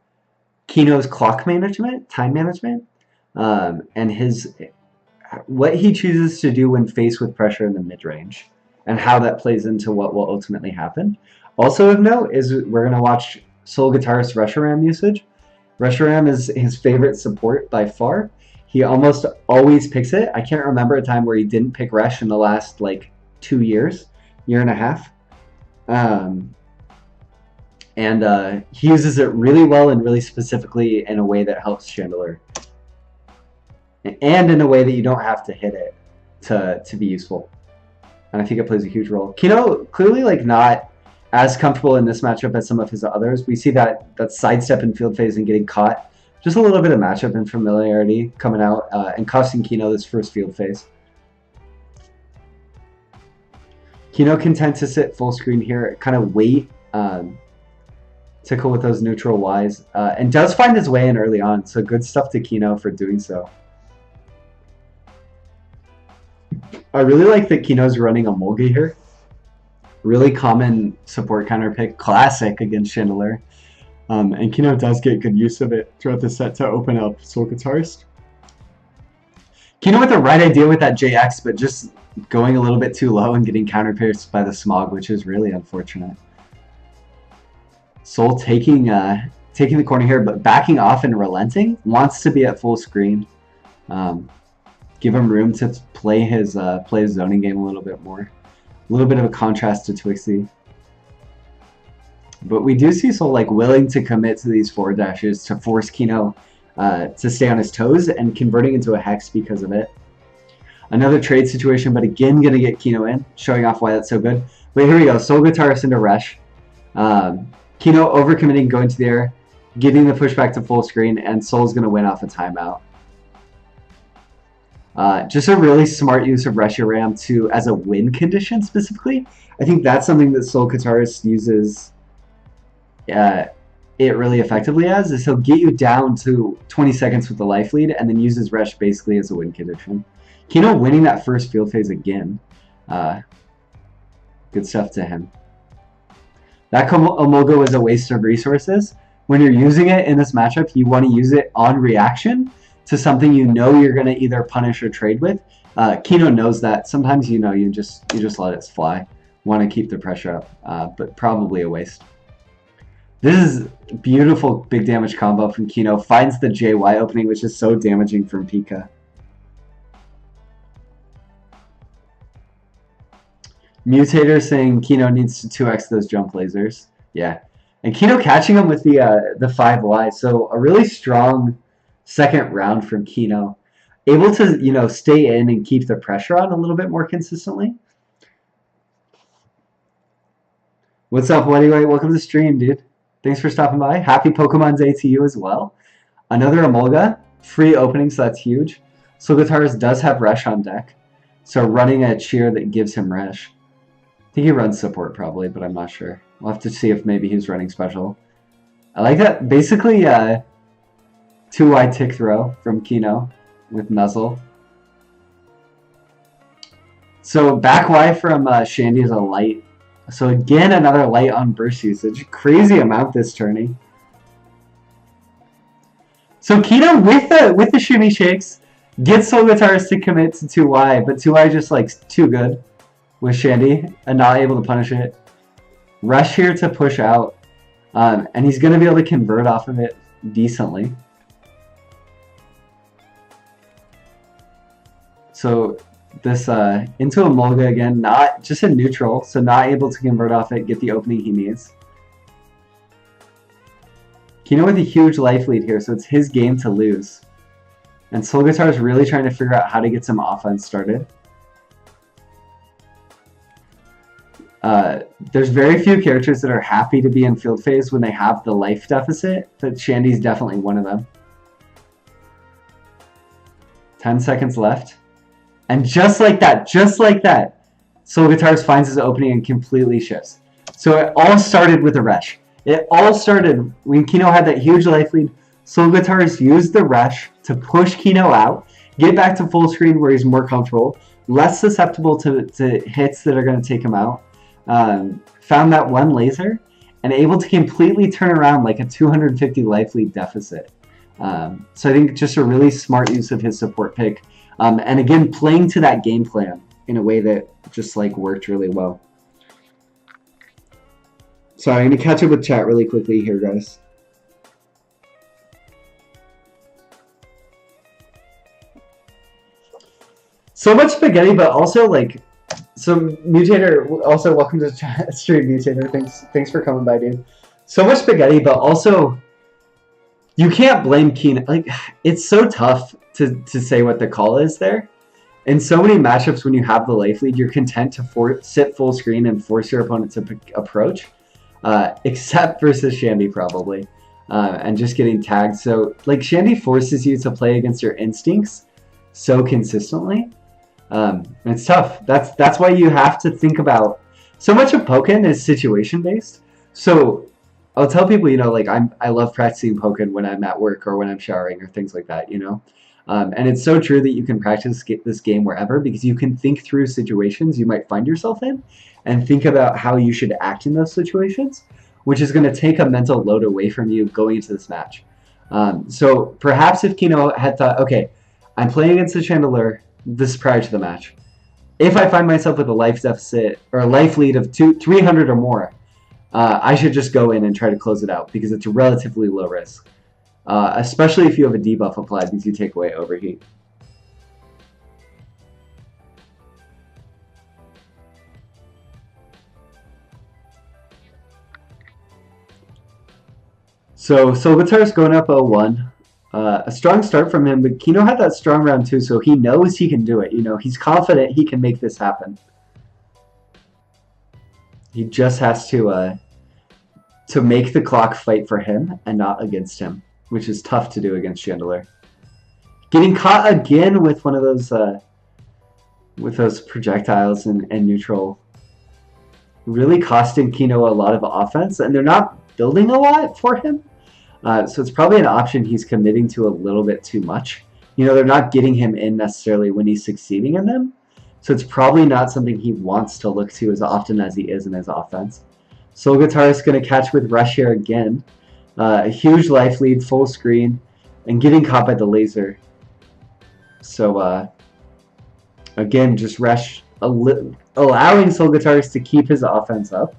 Kino's clock management, time management, and what he chooses to do when faced with pressure in the mid-range, and how that plays into what will ultimately happen. Also of note is we're going to watch Soul Guitarist Reshiram usage. Reshiram is his favorite support by far. He almost always picks it. I can't remember a time where he didn't pick Resh in the last like 2 years, year and a half. He uses it really well and really specifically in a way that helps Chandelure. And in a way that you don't have to hit it to be useful. And I think it plays a huge role. Kino clearly like not as comfortable in this matchup as some of his others. We see that sidestep in field phase and getting caught. Just a little bit of matchup and familiarity coming out and costing Kino this first field phase. Kino content to sit full screen here, kind of wait, tickle with those neutral Ys, and does find his way in early on. So good stuff to Kino for doing so. I really like that Kino's running a Mulga here. Really common support counter pick, classic against Chandelure. And Kino does get good use of it throughout the set to open up Soul Guitarist. Kino with the right idea with that JX, but just going a little bit too low and getting counterpierced by the Smog, which is really unfortunate. Soul taking the corner here, but backing off and relenting. Wants to be at full screen. Give him room to play his zoning game a little bit more. A little bit of a contrast to Twixie. But we do see Soul like willing to commit to these forward dashes to force Kino to stay on his toes and converting into a Hex because of it. Another trade situation, but again going to get Kino in, showing off why that's so good. But here we go, Soul Guitarist into Resh. Kino overcommitting, going to the air, giving the pushback to full screen, and Soul's going to win off a timeout. Just a really smart use of Reshiram as a win condition specifically. I think that's something that Soul Guitarist uses it really effectively as, is he'll get you down to 20 seconds with the life lead and then uses Resh basically as a win condition. Kino winning that first field phase again. Good stuff to him. That Emolga was a waste of resources. When you're using it in this matchup, you want to use it on reaction to something you know you're going to either punish or trade with. Kino knows that. Sometimes you just let it fly. Want to keep the pressure up, but probably a waste. This is beautiful big damage combo from Kino. Finds the JY opening, which is so damaging from Pika. Mutator saying Kino needs to 2x those jump lasers. Yeah. And Kino catching him with the 5Y. So a really strong second round from Kino. Able to, stay in and keep the pressure on a little bit more consistently. What's up, Anyway? Welcome to the stream, dude. Thanks for stopping by. Happy Pokemon Day to you as well. Another Emolga. Free opening, so that's huge. Soul Guitarist does have Resh on deck. So running a cheer that gives him Resh. I think he runs support probably, but I'm not sure. We'll have to see if maybe he's running special. I like that. Basically, 2Y tick throw from Kino with Nuzzle. So back Y from Shandy is a light. So again, another light on burst usage. Crazy amount this tourney. So Kino with the shimmy shakes gets Soul Guitarist to commit to 2Y, but 2Y just like too good with Shandy and not able to punish it. Rush here to push out, and he's going to be able to convert off of it decently. So this into Emolga again, not just a neutral, so not able to convert off it, get the opening he needs. Kino with a huge life lead here, so it's his game to lose. And Soul Guitar is really trying to figure out how to get some offense started. There's very few characters that are happy to be in field phase when they have the life deficit, but Shandy's definitely one of them. 10 seconds left. And just like that, Soul Guitarist finds his opening and completely shifts. So it all started with a Resh. It all started when Kino had that huge life lead. Soul Guitarist used the Resh to push Kino out, get back to full screen where he's more comfortable, less susceptible to hits that are going to take him out. Found that one laser, and able to completely turn around like a 250 life lead deficit. So I think just a really smart use of his support pick. And again, playing to that game plan in a way that just like worked really well. Sorry, I'm going to catch up with chat really quickly here, guys. So much spaghetti, but also like some Mutator. Also, welcome to the stream, Mutator. Thanks for coming by, dude. So much spaghetti, but also you can't blame Kino. Like, it's so tough to say what the call is there. In so many matchups, when you have the life lead, you're content to sit full screen and force your opponent to approach, except versus Shandy probably, and just getting tagged. So like Shandy forces you to play against your instincts so consistently. It's tough. That's why you have to think about so much of Pokken is situation based. So I'll tell people, like I love practicing Pokken when I'm at work or when I'm showering or things like that, and it's so true that you can practice this game wherever because you can think through situations you might find yourself in and think about how you should act in those situations, which is going to take a mental load away from you going into this match. So perhaps if Kino had thought, okay, I'm playing against the Chandelier. This is prior to the match. If I find myself with a life deficit or a life lead of 300 or more, I should just go in and try to close it out because it's a relatively low risk. Especially if you have a debuff applied because you take away overheat. So Solgatar's going up 0-1. A strong start from him, but Kino had that strong round too, so he knows he can do it. You know, he's confident he can make this happen. He just has to make the clock fight for him and not against him, which is tough to do against Chandelier. Getting caught again with one of those projectiles and neutral, really costing Kino a lot of offense, and they're not building a lot for him. So it's probably an option he's committing to a little bit too much. You know, they're not getting him in necessarily when he's succeeding in them. So it's probably not something he wants to look to as often as he is in his offense. Solgatar is going to catch with Rush here again. A huge life lead, full screen, and getting caught by the laser. So, again, just Rush allowing Solgatar to keep his offense up.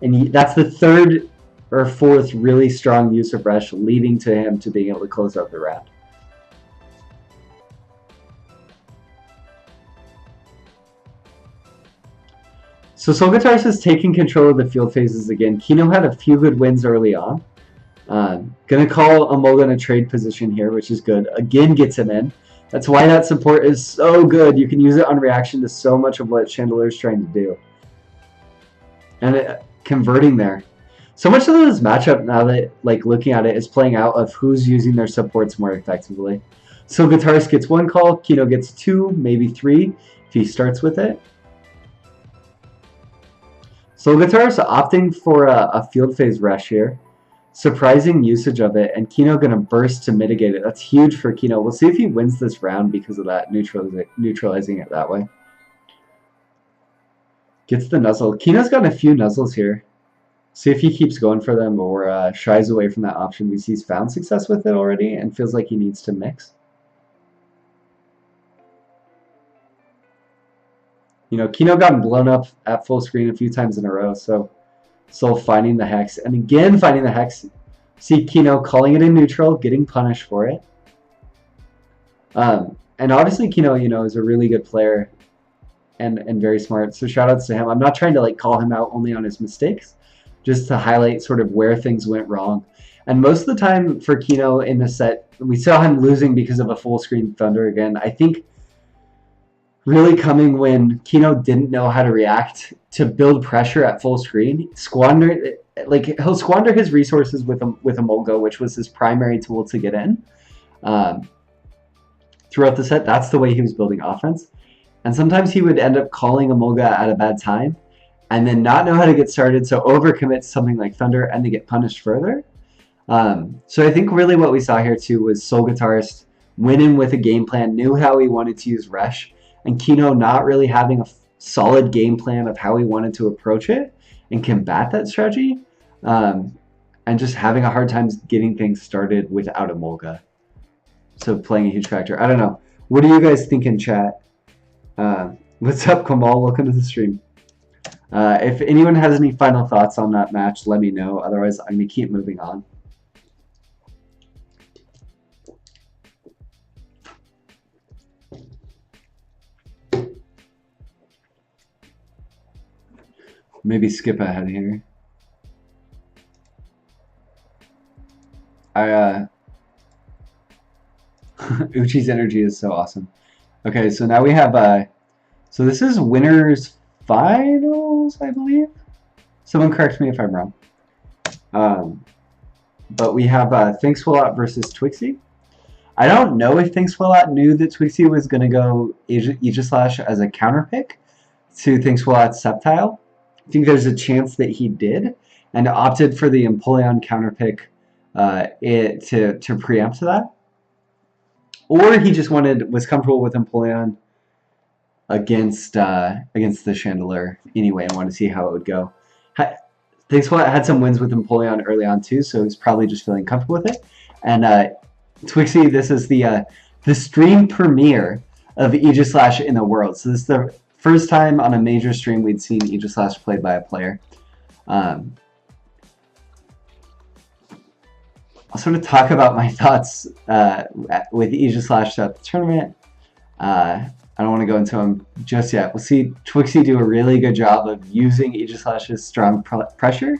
And that's the third or fourth really strong use of Rush, leading to him to being able to close out the round. So Solgatar is taking control of the field phases again. Kino had a few good wins early on. Gonna call Amolga in a trade position here, which is good. Again, gets him in. That's why that support is so good. You can use it on reaction to so much of what Chandelier is trying to do. And converting there. So much of this matchup, now that looking at it, is playing out of who's using their supports more effectively. So Guitarist gets one call, Kino gets two, maybe three, if he starts with it. So Guitarist opting for a field phase rush here. Surprising usage of it, and Kino gonna burst to mitigate it. That's huge for Kino. We'll see if he wins this round because of that, neutralizing it that way. Gets the nuzzle. Kino's got a few nuzzles here. See if he keeps going for them or shies away from that option because he's found success with it already and feels like he needs to mix. You know, Kino got blown up at full screen a few times in a row, so Soul finding the Hex. And again finding the Hex. See Kino calling it in neutral, getting punished for it. And obviously Kino, you know, is a really good player and very smart. So shoutouts to him. I'm not trying to call him out only on his mistakes, just to highlight sort of where things went wrong. And most of the time for Kino in the set, we saw him losing because of a full screen Thunder again. I think really coming when Kino didn't know how to react to build pressure at full screen. He'll squander his resources with Amolga, which was his primary tool to get in. Throughout the set, that's the way he was building offense. And sometimes he would end up calling Amolga at a bad time and then not know how to get started, so overcommit to something like Thunder and they get punished further. So I think really what we saw here too was Soul Guitarist went in with a game plan, knew how he wanted to use Rush, and Kino not really having a solid game plan of how he wanted to approach it and combat that strategy, and just having a hard time getting things started without Amolga. So playing a huge factor. I don't know. What do you guys think in chat? What's up, Kamal? Welcome to the stream. If anyone has any final thoughts on that match, let me know. Otherwise, I'm going to keep moving on. Maybe skip ahead here. Uchi's energy is so awesome. Okay, so now we have so this is winners finals, I believe. Someone correct me if I'm wrong. But we have Thinkswillat versus Twixie. I don't know if Thinkswillat knew that Twixie was going to go Aegislash as a counter pick to Thinkswillat's Sceptile. I think there's a chance that he did and opted for the Empoleon counter pick to preempt that. Or he just was comfortable with Empoleon against the Chandelier anyway and wanted to see how it would go. Thinkswillat had some wins with Empoleon early on too, so he's probably just feeling comfortable with it. And Twixie, this is the the stream premiere of Aegis Slash in the world. So this is the first time on a major stream we'd seen Aegis Slash played by a player. I'll sort of talk about my thoughts with Aegis Slash throughout the tournament. I don't want to go into them just yet. We'll see Twixie do a really good job of using Aegis Slash's strong pressure.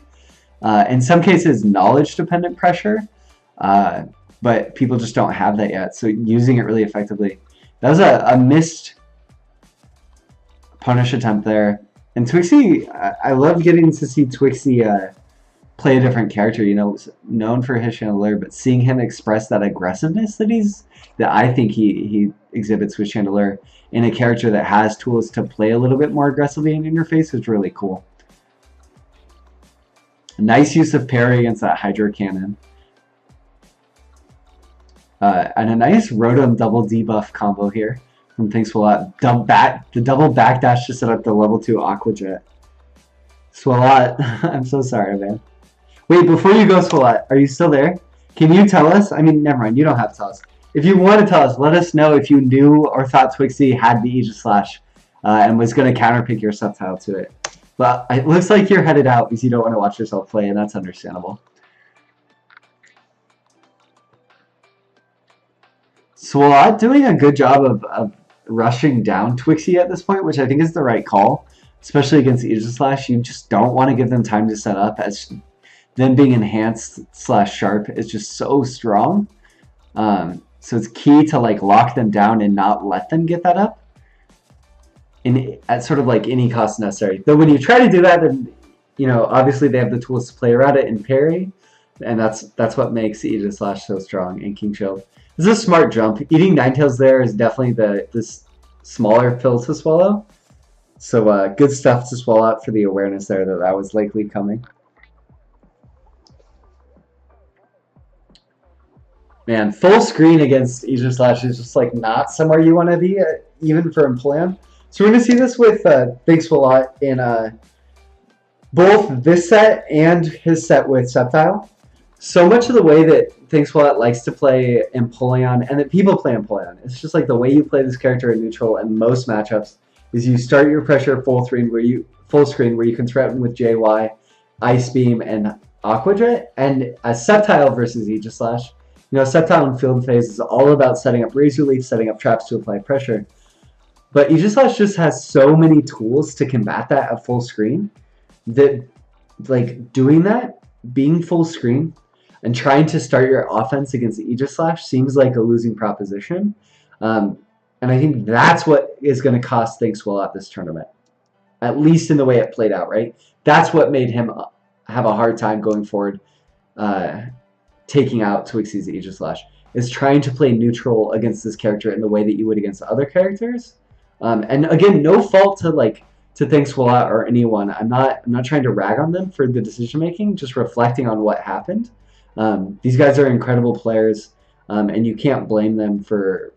In some cases, knowledge-dependent pressure. But people just don't have that yet, so using it really effectively. That was a missed punish attempt there. And Twixie, I love getting to see Twixie play a different character, you know, known for his chandelier, but seeing him express that aggressiveness that I think he exhibits with chandelier in a character that has tools to play a little bit more aggressively in interface is really cool. Nice use of parry against that Hydro Cannon. And a nice Rotom double debuff combo here from Thanks a Lot. The double backdash to set up the level 2 Aqua Jet. Swalot, I'm so sorry, man. Wait, before you go, Swalot, are you still there? Can you tell us? I mean, never mind, you don't have to tell us. If you want to tell us, let us know if you knew or thought Twixie had the Aegis Slash and was going to counterpick your Sceptile to it. But it looks like you're headed out because you don't want to watch yourself play, and that's understandable. Swalot doing a good job of rushing down Twixie at this point, which I think is the right call, especially against Aegis Slash. You just don't want to give them time to set up, as them being enhanced / sharp is just so strong. So it's key to like lock them down and not let them get that up at sort of like any cost necessary. Though when you try to do that, then you know obviously they have the tools to play around it and parry, and that's what makes Aegis Slash so strong in King Shield. This is a smart jump. Eating Ninetales there is definitely this smaller pill to swallow. So good stuff to swallow out for the awareness there that was likely coming. Man, full screen against Aegis Slash is just like not somewhere you want to be, even for Empoleon. So we're going to see this with Thanks a Lot in both this set and his set with Sceptile. So much of the way that Thanks a Lot likes to play Empoleon, and that people play Empoleon, it's just like the way you play this character in neutral in most matchups is you start your pressure full screen where you can threaten with JY, Ice Beam, and Aqua Jet, and a Sceptile versus Aegis Slash. You know, Sceptile in field phase is all about setting up Razor Leaf, setting up traps to apply pressure. But Aegis Slash just has so many tools to combat that at full screen that, like, doing that, being full screen, and trying to start your offense against Aegis Slash seems like a losing proposition. And I think that's what is going to cost Thanks a Lot this tournament. At least in the way it played out, right? That's what made him have a hard time going forward, taking out Twixie's Aegis Slash. Is trying to play neutral against this character in the way that you would against other characters. And again, no fault to Thanks a Lot or anyone. I'm not trying to rag on them for the decision making, just reflecting on what happened. These guys are incredible players, and you can't blame them for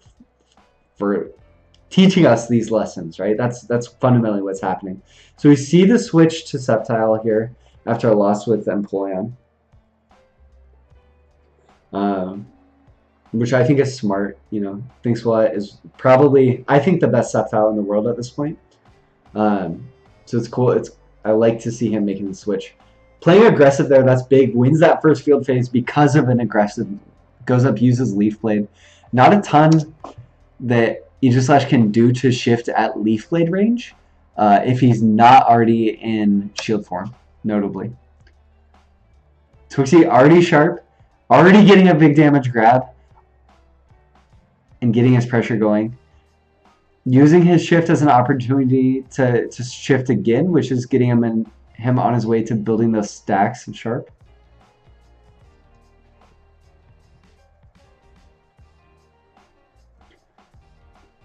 teaching us these lessons, right? That's fundamentally what's happening. So we see the switch to Sceptile here after a loss with Empoleon, which I think is smart. You know, Thanks a Lot is probably, I think, the best Sceptile in the world at this point. So it's cool. I like to see him making the switch. Playing aggressive there, that's big. Wins that first field phase because of an aggressive. Goes up, uses Leaf Blade. Not a ton that Aegis Slash can do to shift at Leaf Blade range if he's not already in shield form, notably. Twixie already sharp, already getting a big damage grab, and getting his pressure going. Using his shift as an opportunity to shift again, which is getting him on his way to building those stacks of sharp.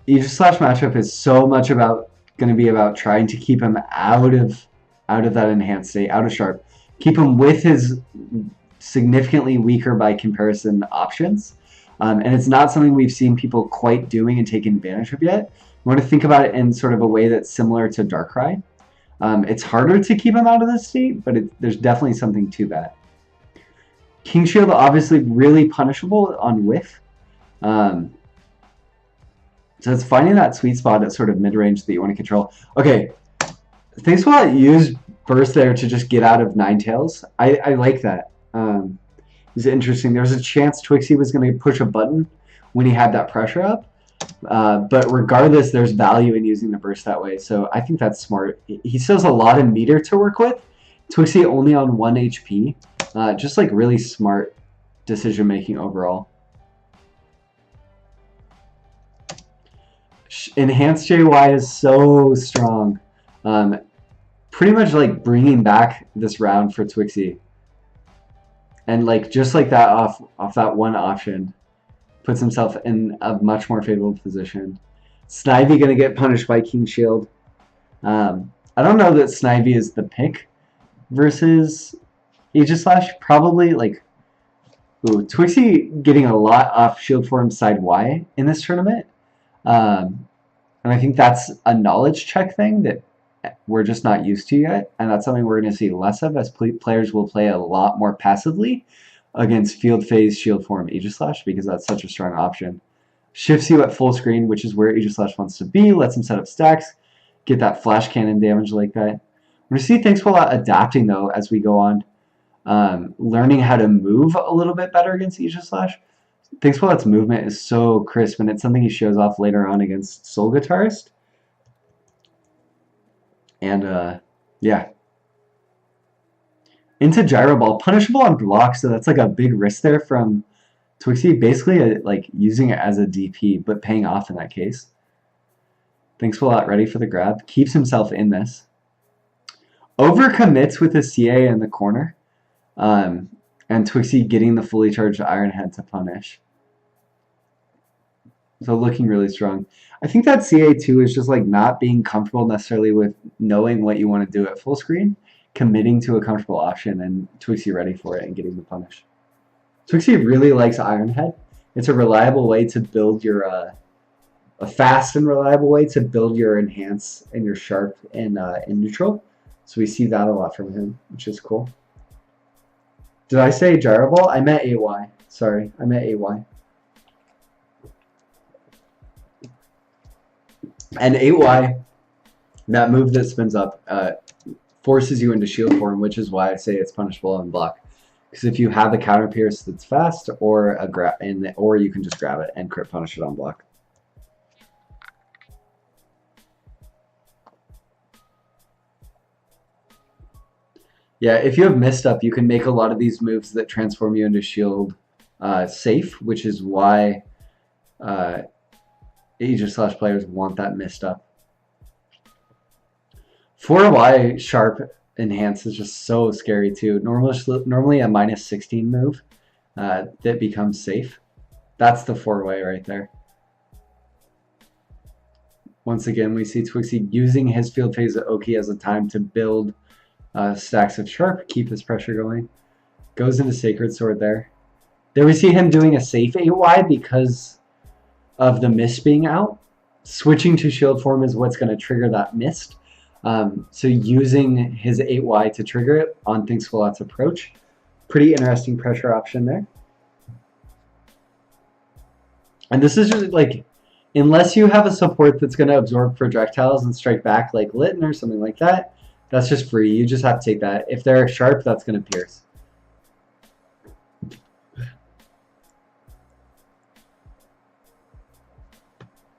Aegis Slash matchup is so much going to be about trying to keep him out of that enhanced state, out of sharp. Keep him with his significantly weaker by comparison options. And it's not something we've seen people quite doing and taking advantage of yet. We want to think about it in sort of a way that's similar to Darkrai. It's harder to keep him out of this state, but there's definitely something to that. King Shield obviously really punishable on whiff. So it's finding that sweet spot at sort of mid-range that you want to control. Okay, thanks a lot. Use burst there to just get out of Ninetales. I like that. It's interesting. There was a chance Twixie was going to push a button when he had that pressure up. But regardless, there's value in using the burst that way. So I think that's smart. He still has a lot of meter to work with. Twixie only on 1 HP. Just like really smart decision making overall. Enhanced JY is so strong. Pretty much like bringing back this round for Twixie. And like just like that off that one option, puts himself in a much more favorable position. Snivy gonna get punished by King Shield. I don't know that Snivy is the pick versus Aegislash. Probably like Twixie getting a lot off shield form side Y in this tournament. And I think that's a knowledge check thing that we're just not used to yet, and that's something we're going to see less of as players will play a lot more passively against field phase shield form Aegislash because that's such a strong option. Shifts you at full screen, which is where Aegislash wants to be, lets him set up stacks, get that flash cannon damage like that. We're going to see Thanks a lot adapting though as we go on, learning how to move a little bit better against Aegislash. Thanks a lot's movement is so crisp, and it's something he shows off later on against Soul Guitarist. And yeah, into Gyro Ball, punishable on block, so that's like a big risk there from Twixie, basically like using it as a DP, but paying off in that case. Thanks a lot, ready for the grab, keeps himself in this. Overcommits with a CA in the corner, and Twixie getting the fully charged Iron Head to punish. So looking really strong. I think that CA2 is just like not being comfortable necessarily with knowing what you want to do at full screen, committing to a comfortable option, and Twixie ready for it and getting the punish. Twixie really likes Iron Head. It's a reliable way to build your, a fast and reliable way to build your enhance and your sharp in neutral. So we see that a lot from him, which is cool. Did I say Gyro Ball? I meant AY. Sorry, I meant AY. And AY, that move that spins up, forces you into shield form, which is why I say it's punishable on block. Because if you have a counter pierce that's fast, or or you can just grab it and crit punish it on block. Yeah, if you have missed up, you can make a lot of these moves that transform you into shield safe, which is why Aegislash players want that missed up. 4Y sharp enhance is just so scary too. Normally a -16 move that becomes safe. That's the 4-way right there. Once again, we see Twixie using his field phase at Oki as a time to build stacks of sharp, keep his pressure going. Goes into Sacred Sword there. There we see him doing a safe 8Y because of the mist being out. Switching to shield form is what's going to trigger that mist. So using his 8Y to trigger it on Thanks a Lot's approach. Pretty interesting pressure option there. And this is just like, unless you have a support that's going to absorb projectiles and strike back like Litten or something like that, that's just free. You just have to take that. If they're sharp, that's going to pierce.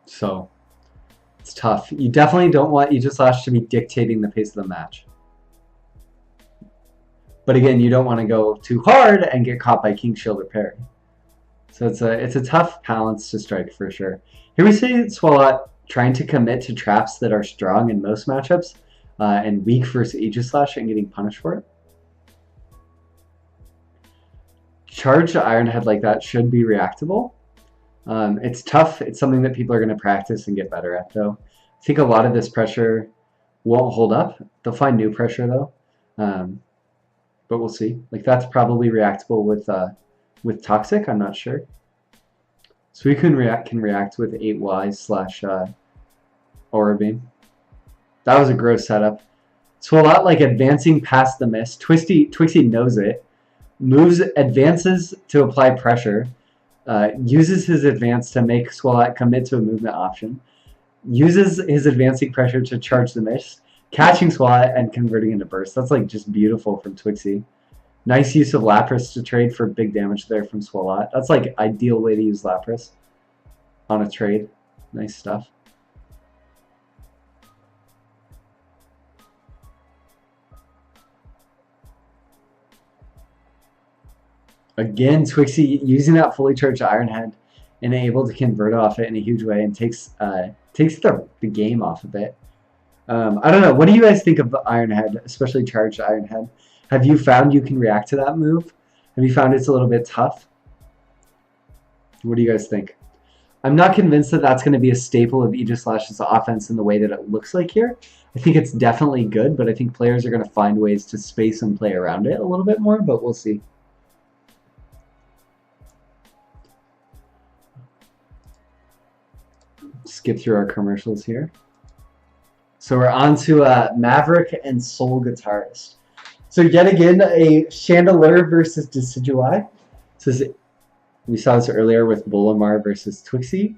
So it's tough. You definitely don't want Aegislash to be dictating the pace of the match. But again, you don't want to go too hard and get caught by King Shield or parry. So it's a tough balance to strike for sure. Here we see Swalot trying to commit to traps that are strong in most matchups and weak versus Aegislash and getting punished for it. Charged Iron Head like that should be reactable. It's tough. It's something that people are going to practice and get better at, though. I think a lot of this pressure won't hold up. They'll find new pressure, though. But we'll see. Like, that's probably reactable with Toxic. I'm not sure. So we can react with 8Y / Aura Beam. That was a gross setup. So a lot like advancing past the mist. Twixie knows it. Moves, advances to apply pressure. Uses his advance to make Swalot commit to a movement option, uses his advancing pressure to charge the miss, catching Swalot and converting into burst. That's like just beautiful from Twixie. Nice use of Lapras to trade for big damage there from Swalot. That's like ideal way to use Lapras on a trade. Nice stuff. Again, Twixie using that fully charged Iron Head and able to convert off it in a huge way and takes the game off of it. I don't know. What do you guys think of the Iron Head, especially charged Iron Head? Have you found you can react to that move? Have you found it's a little bit tough? What do you guys think? I'm not convinced that that's going to be a staple of Aegislash's offense in the way that it looks like here. I think it's definitely good, but I think players are going to find ways to space and play around it a little bit more, but we'll see. Skip through our commercials here. So we're on to Maverick and Soul Guitarist. So yet again, a Chandelure versus Decidueye. So we saw this earlier with Bullimar versus Twixie.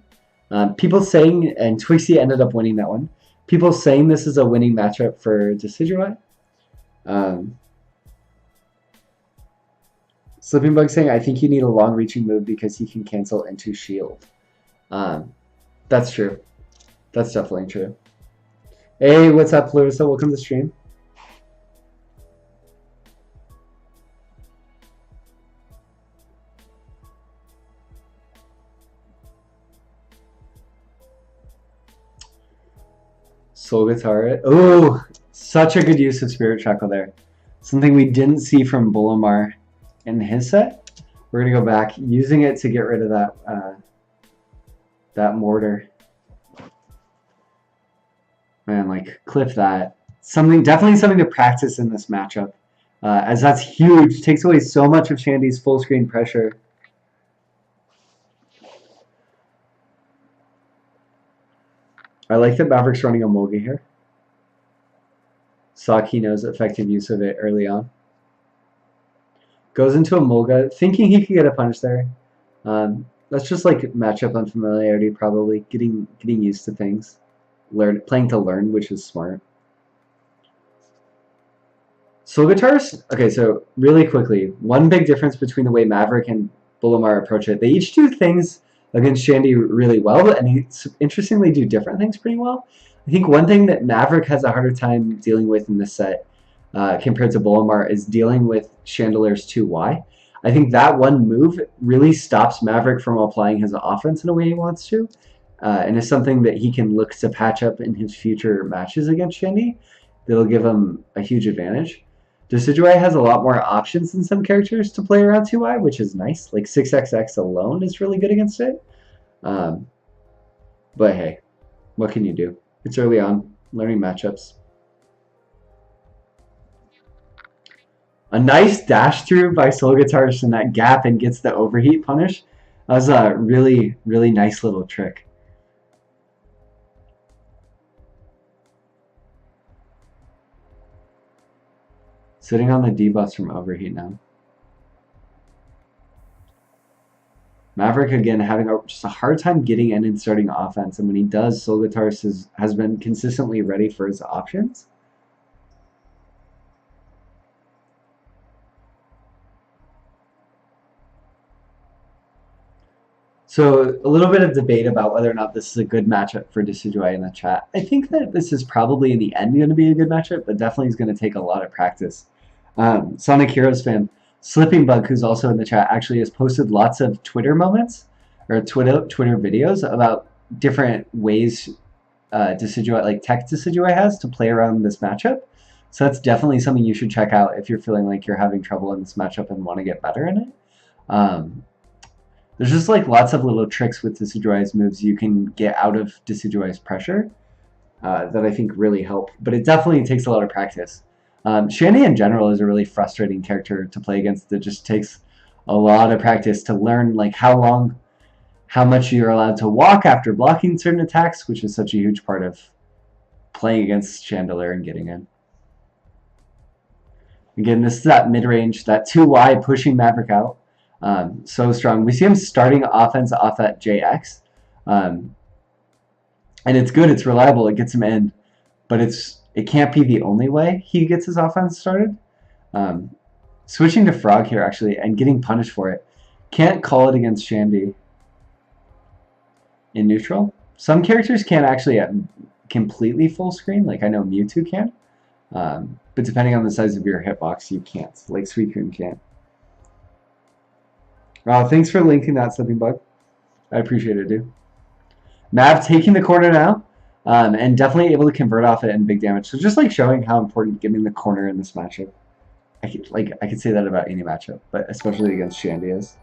People saying, and Twixie ended up winning that one. People saying this is a winning matchup for Decidueye. Slipping Bug saying, I think you need a long-reaching move because he can cancel into shield. That's true. That's definitely true. Hey, what's up, Larissa? Welcome to the stream. Soul Guitar. Oh, such a good use of Spirit Shackle there. Something we didn't see from Bullimar in his set. We're going to go back, using it to get rid of that that mortar. Man, like, clip that. Definitely something to practice in this matchup, as that's huge. Takes away so much of Shandy's full screen pressure. I like that Maverick's running a Mulga here. Saki knows effective use of it early on. Goes into a Mulga, thinking he could get a punish there. That's just like matchup unfamiliarity, probably getting used to things, playing to learn, which is smart. Soul Guitars. Okay, so really quickly, one big difference between the way Maverick and Bullimar approach it. They each do things against Shandy really well, and he interestingly do different things pretty well. I think one thing that Maverick has a harder time dealing with in this set compared to Bullimar is dealing with Chandelure's 2Y. I think that one move really stops Maverick from applying his offense in a way he wants to, and is something that he can look to patch up in his future matches against Shandy. That'll give him a huge advantage. Decidueye has a lot more options than some characters to play around 2Y, which is nice. Like 6XX alone is really good against it. But hey, what can you do? It's early on, learning matchups. A nice dash through by Soul Guitarist in that gap and gets the overheat punish. That was a really, really nice little trick. Sitting on the debuffs from overheat now. Maverick again having just a hard time getting in and starting offense, and when he does, Soul Guitarist has been consistently ready for his options. So a little bit of debate about whether or not this is a good matchup for Decidueye in the chat. I think that this is probably in the end going to be a good matchup, but definitely is going to take a lot of practice. Sonic Heroes fan, Slipping Bug, who's also in the chat, actually has posted lots of Twitter moments or Twitter videos about different ways Decidueye, like tech Decidueye has to play around this matchup. So that's definitely something you should check out if you're feeling like you're having trouble in this matchup and want to get better in it. There's just like lots of little tricks with Decidueye's moves you can get out of Decidueye's pressure that I think really help. But it definitely takes a lot of practice. Shandy in general is a really frustrating character to play against. It just takes a lot of practice to learn like how much you're allowed to walk after blocking certain attacks, which is such a huge part of playing against Chandelure and getting in. Again, this is that mid-range, that 2Y pushing Maverick out. So strong. We see him starting offense off at JX. Um, and it's good, it's reliable, it gets him in. But it can't be the only way he gets his offense started. Um, Switching to Frog here, actually, and getting punished for it. Can't call it against Shandy in neutral. Some characters can't actually completely full screen, like I know Mewtwo can. But depending on the size of your hitbox, you can't. Like Suicune can't. Wow, thanks for linking that, Slipping Bug. I appreciate it, dude. Mav taking the corner now, and definitely able to convert off it and big damage. So just like showing how important getting the corner in this matchup. I could say that about any matchup, but especially against Shandy is.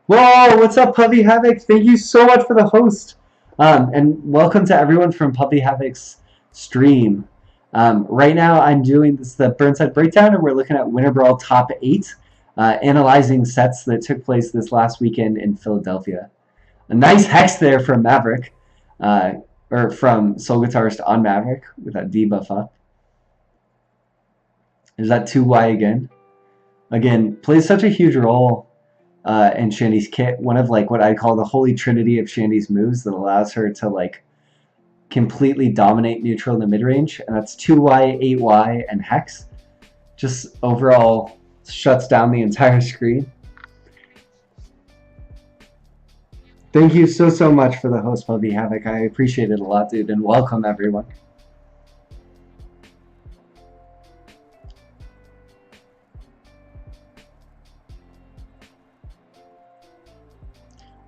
Whoa, what's up, Puppy Havoc? Thank you so much for the host. And welcome to everyone from Puppy Havoc's stream. Right now I'm doing the Burnside breakdown, and we're looking at Winter Brawl top 8, analyzing sets that took place this last weekend in Philadelphia. A nice hex there from Maverick, or from Soul Guitarist on Maverick with that debuff up. Is that 2Y again? Again, plays such a huge role in Shandy's kit. One of like what I call the holy trinity of Shandy's moves that allows her to like completely dominate neutral in the mid-range. And that's 2Y, 8Y, and Hex. Just overall shuts down the entire screen. Thank you so much for the host, Puppy Havoc. I appreciate it a lot, dude, and welcome everyone.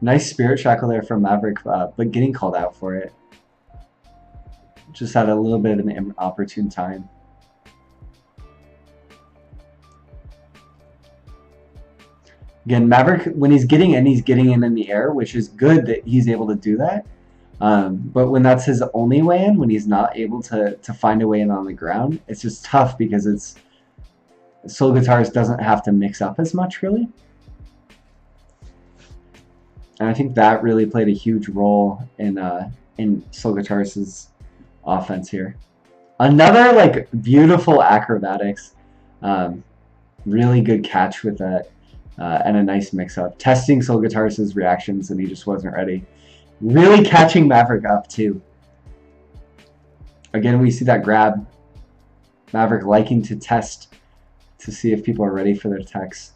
Nice Spirit Shackle there from Maverick, but getting called out for it. Just had a little bit of an inopportune time. Again, Maverick, when he's getting in the air, which is good that he's able to do that. But when that's his only way in, when he's not able to find a way in on the ground, it's just tough because Soul Guitarist doesn't have to mix up as much, really. And I think that really played a huge role in Soul Guitarist's offense here. Another like beautiful acrobatics, really good catch with that, and a nice mix-up. Testing Soul Guitarist's reactions, and he just wasn't ready. Really catching Maverick up too. Again, we see that grab. Maverick liking to test to see if people are ready for their attacks.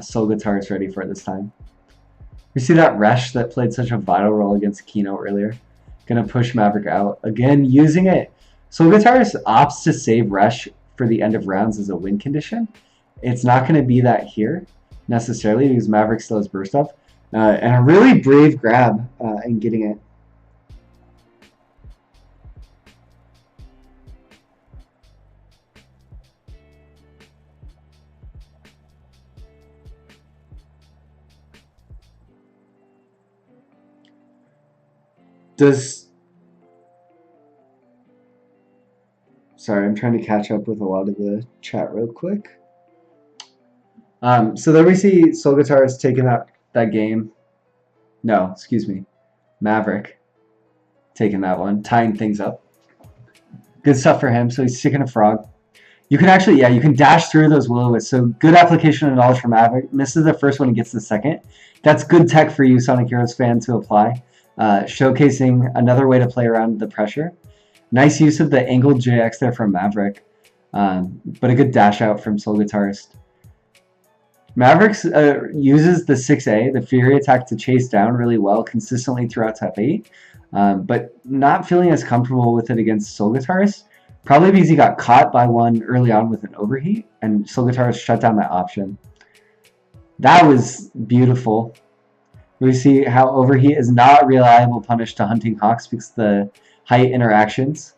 Soul Guitarist ready for it this time. We see that Resh that played such a vital role against Kino earlier. Gonna push Maverick out. Again, using it. Soul Guitarist opts to save Resh for the end of rounds as a win condition. It's not gonna be that here, necessarily, because Maverick still has burst up. And a really brave grab in getting it. Sorry, I'm trying to catch up with a lot of the chat real quick. So there we see Soul Guitarist taking that game. No, excuse me. Maverick taking that one, tying things up. Good stuff for him. So he's sticking a frog. You can actually, yeah, you can dash through those will-o-wisps. So good application of knowledge for Maverick. Misses the first one and gets the second. That's good tech for you, Sonic Heroes fan, to apply. Showcasing another way to play around the pressure. Nice use of the angled JX there from Maverick. But a good dash out from Soul Guitarist. Maverick uses the 6A, the Fury attack, to chase down really well consistently throughout top 8. But not feeling as comfortable with it against Soul Guitarist. Probably because he got caught by one early on with an overheat, and Soul Guitarist shut down that option. That was beautiful. We see how overheat is not a reliable punish to Hunting Hawks because of the height interactions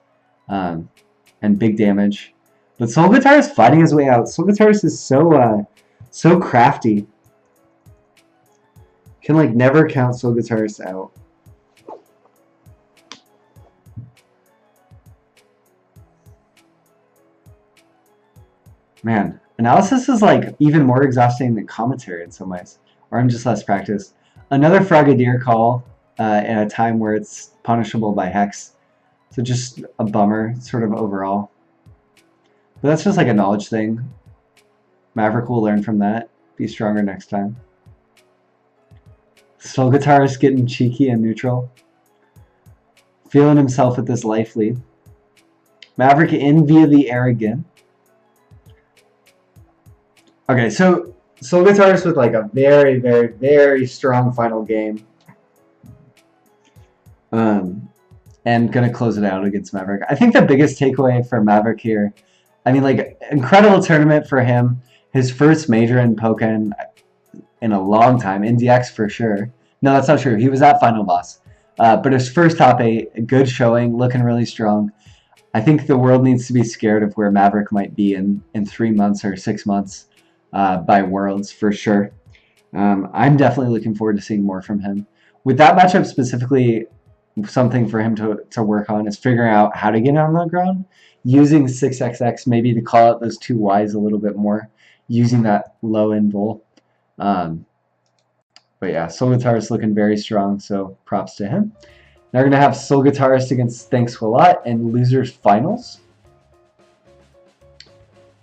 and big damage. But Soul Guitarist fighting his way out. Soul Guitarist is so crafty. Can like never count Soul Guitarist out. Man, analysis is like even more exhausting than commentary in some ways. Or I'm just less practiced. Another Frogadier call in a time where it's punishable by Hex. So just a bummer, sort of overall. But that's just like a knowledge thing. Maverick will learn from that. Be stronger next time. Soul Guitarist getting cheeky and neutral. Feeling himself with this life lead. Maverick in via the air again. Okay, so Soul Guitarist with like a very, very, very strong final game. And gonna close it out against Maverick. I think the biggest takeaway for Maverick here, I mean, like, incredible tournament for him. His first major in Pokken in a long time. In DX for sure. No, that's not true. He was at Final Boss. But his first top 8, good showing, looking really strong. I think the world needs to be scared of where Maverick might be in 3 months or 6 months by Worlds for sure. I'm definitely looking forward to seeing more from him. With that matchup specifically, something for him to work on is figuring out how to get on the ground, using 6XX maybe to call out those 2 Ys a little bit more, using that low end bull. But yeah, Soul Guitarist looking very strong, so props to him. Now we're going to have Soul Guitarist against Thanks a Lot and Losers Finals.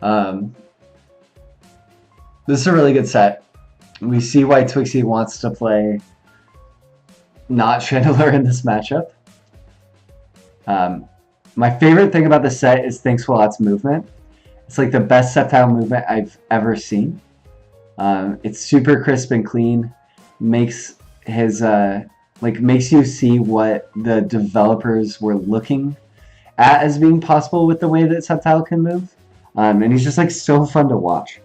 This is a really good set. We see why Twixie wants to play not Chandelier in this matchup. My favorite thing about this set is Thanks a Lot's movement. It's like the best Sceptile movement I've ever seen. It's super crisp and clean. Makes his makes you see what the developers were looking at as being possible with the way that Sceptile can move. And he's just like so fun to watch.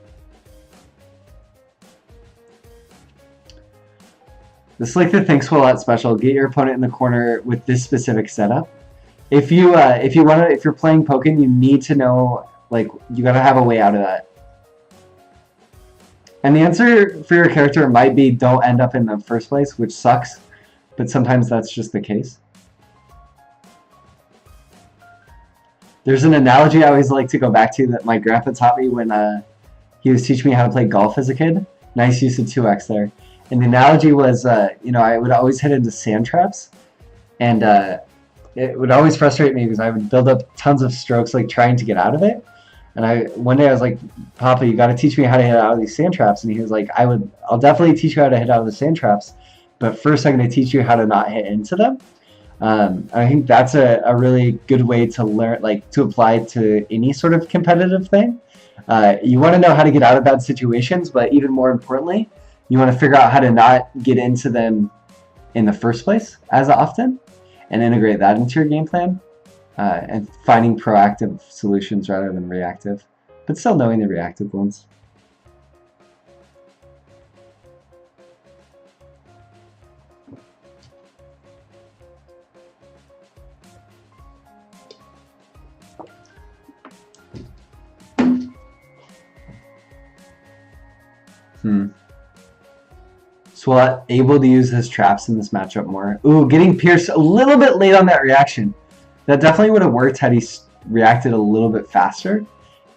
This is like the Thanks a Lot special. Get your opponent in the corner with this specific setup. If you're playing Pokken, you need to know, like, you gotta have a way out of that. And the answer for your character might be don't end up in the first place, which sucks, but sometimes that's just the case. There's an analogy I always like to go back to that my grandpa taught me when he was teaching me how to play golf as a kid. Nice use of 2x there. And the analogy was, I would always hit into sand traps, and it would always frustrate me because I would build up tons of strokes, like trying to get out of it. And one day I was like, Papa, you got to teach me how to hit out of these sand traps. And he was like, I'll definitely teach you how to hit out of the sand traps, but first I'm going to teach you how to not hit into them. I think that's a really good way to learn, like, to apply to any sort of competitive thing. You want to know how to get out of bad situations, but even more importantly, you want to figure out how to not get into them in the first place as often and integrate that into your game plan. And finding proactive solutions rather than reactive, but still knowing the reactive ones. Swat able to use his traps in this matchup more. Ooh, getting pierced a little bit late on that reaction. That definitely would have worked had he reacted a little bit faster,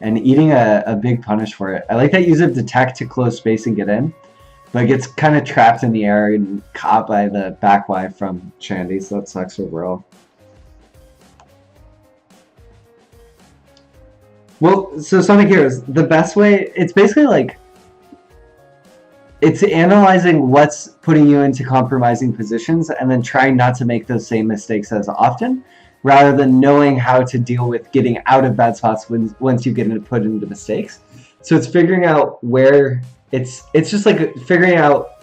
and eating a big punish for it. I like that use of Detect to close space and get in, but it gets kind of trapped in the air and caught by the back Y from Shandy, so that sucks overall. Well, so Sonic Heroes, the best way, it's basically like, it's analyzing what's putting you into compromising positions and then trying not to make those same mistakes as often, rather than knowing how to deal with getting out of bad spots once you get put into mistakes. So it's figuring out where, it's just like figuring out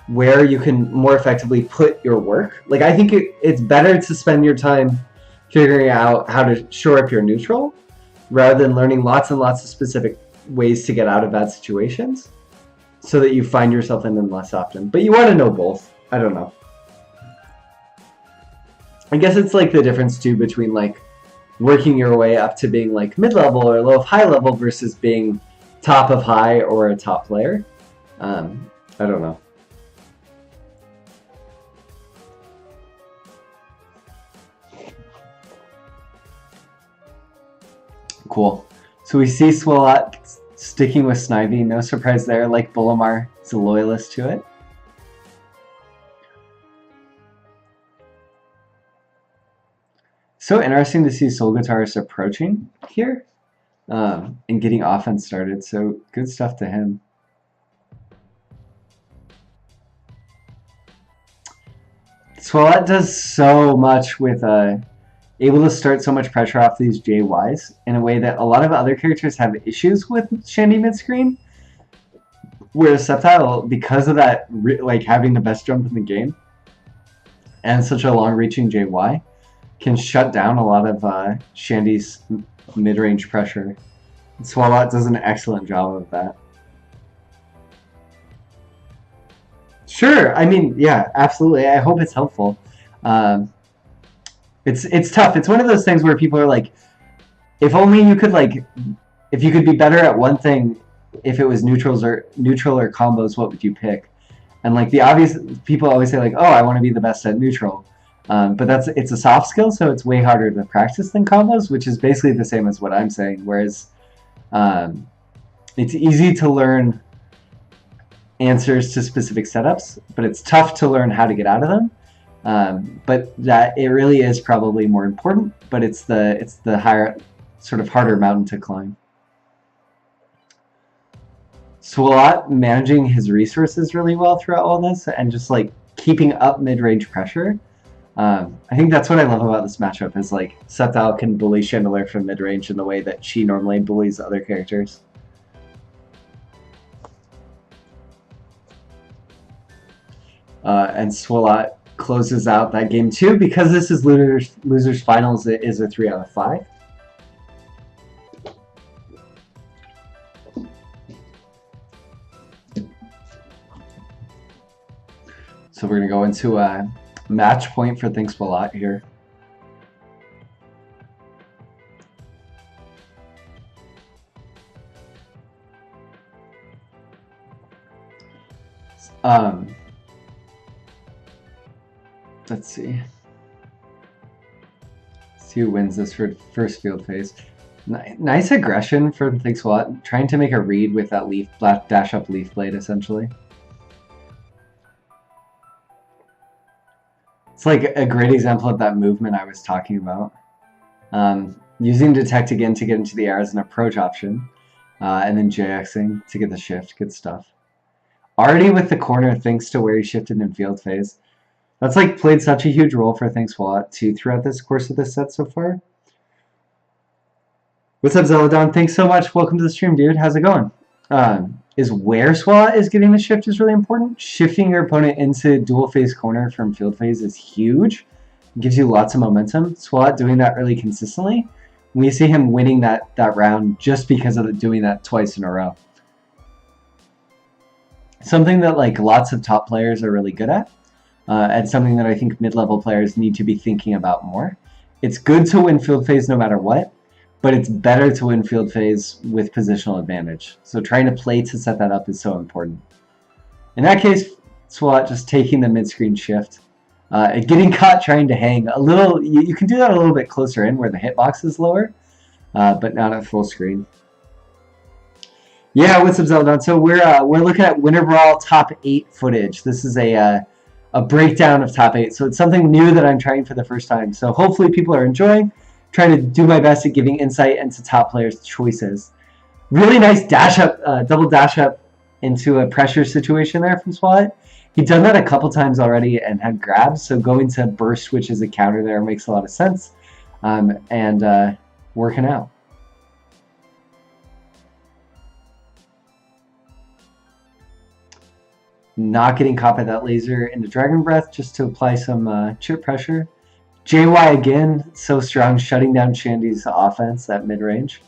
where you can more effectively put your work. Like, I think it's better to spend your time figuring out how to shore up your neutral, rather than learning lots and lots of specific ways to get out of bad situations, so that you find yourself in them less often. But you want to know both. I don't know. I guess it's like the difference too between like working your way up to being like mid-level or low of high level versus being top of high or a top player. I don't know. Cool. So we see Swalot sticking with Snivy. No surprise there. Like Bullimar, he's a loyalist to it. So interesting to see Soul Guitarist approaching here and getting offense started. So good stuff to him. Swalot does so much with able to start so much pressure off these JYs in a way that a lot of other characters have issues with Shandy mid-screen. Whereas Sceptile, because of that, like having the best jump in the game and such a long-reaching JY, can shut down a lot of Shandy's mid-range pressure. Swalot does an excellent job of that. Sure, I mean, yeah, absolutely. I hope it's helpful. It's tough. It's one of those things where people are like, if only you could if you could be better at one thing, if it was neutral or combos, what would you pick? And like the obvious, people always say like, oh, I want to be the best at neutral. But it's a soft skill, so it's way harder to practice than combos, which is basically the same as what I'm saying. Whereas it's easy to learn answers to specific setups, but it's tough to learn how to get out of them. But that it really is probably more important, but it's the higher, sort of harder mountain to climb. Swalot managing his resources really well throughout all this, and just like keeping up mid-range pressure. I think that's what I love about this matchup, is like Sceptile can bully Chandelier from mid-range in the way that she normally bullies other characters. And Swalot closes out that game too, because this is losers finals. It is a 3 out of 5. So we're gonna go into a match point for Thanks Swalot here. Let's see. See who wins this for first field phase. Nice aggression from Thanks Swalot, trying to make a read with that dash up leaf blade essentially. It's like a great example of that movement I was talking about. Using Detect again to get into the air as an approach option, and then JXing to get the shift. Good stuff. Already with the corner thanks to where he shifted in field phase. That's like played such a huge role for Thanks Swalot too throughout this course of this set so far. What's up, Zeladon? Thanks so much. Welcome to the stream, dude. How's it going? Is where Swalot is getting the shift is really important. Shifting your opponent into dual phase corner from field phase is huge. It gives you lots of momentum. Swalot doing that really consistently. We see him winning that round just because of doing that twice in a row. Something that like lots of top players are really good at. And something that I think mid-level players need to be thinking about more. It's good to win field phase no matter what, but it's better to win field phase with positional advantage. So trying to play to set that up is so important. In that case, Swalot just taking the mid-screen shift. Getting caught trying to hang a little, you can do that a little bit closer in where the hitbox is lower, but not at full screen. Yeah, what's up, Zeldon? So we're looking at Winter Brawl top 8 footage. This is a breakdown of top 8, so it's something new that I'm trying for the first time. So hopefully people are enjoying. Trying to do my best at giving insight into top players' choices. Really nice dash up, double dash up into a pressure situation there from Swalot. He'd done that a couple times already and had grabs, so going to burst, which is a counter there, makes a lot of sense, and working out. Not getting caught by that laser into Dragon Breath just to apply some chip pressure. JY again, so strong, shutting down Shandy's offense at mid-range.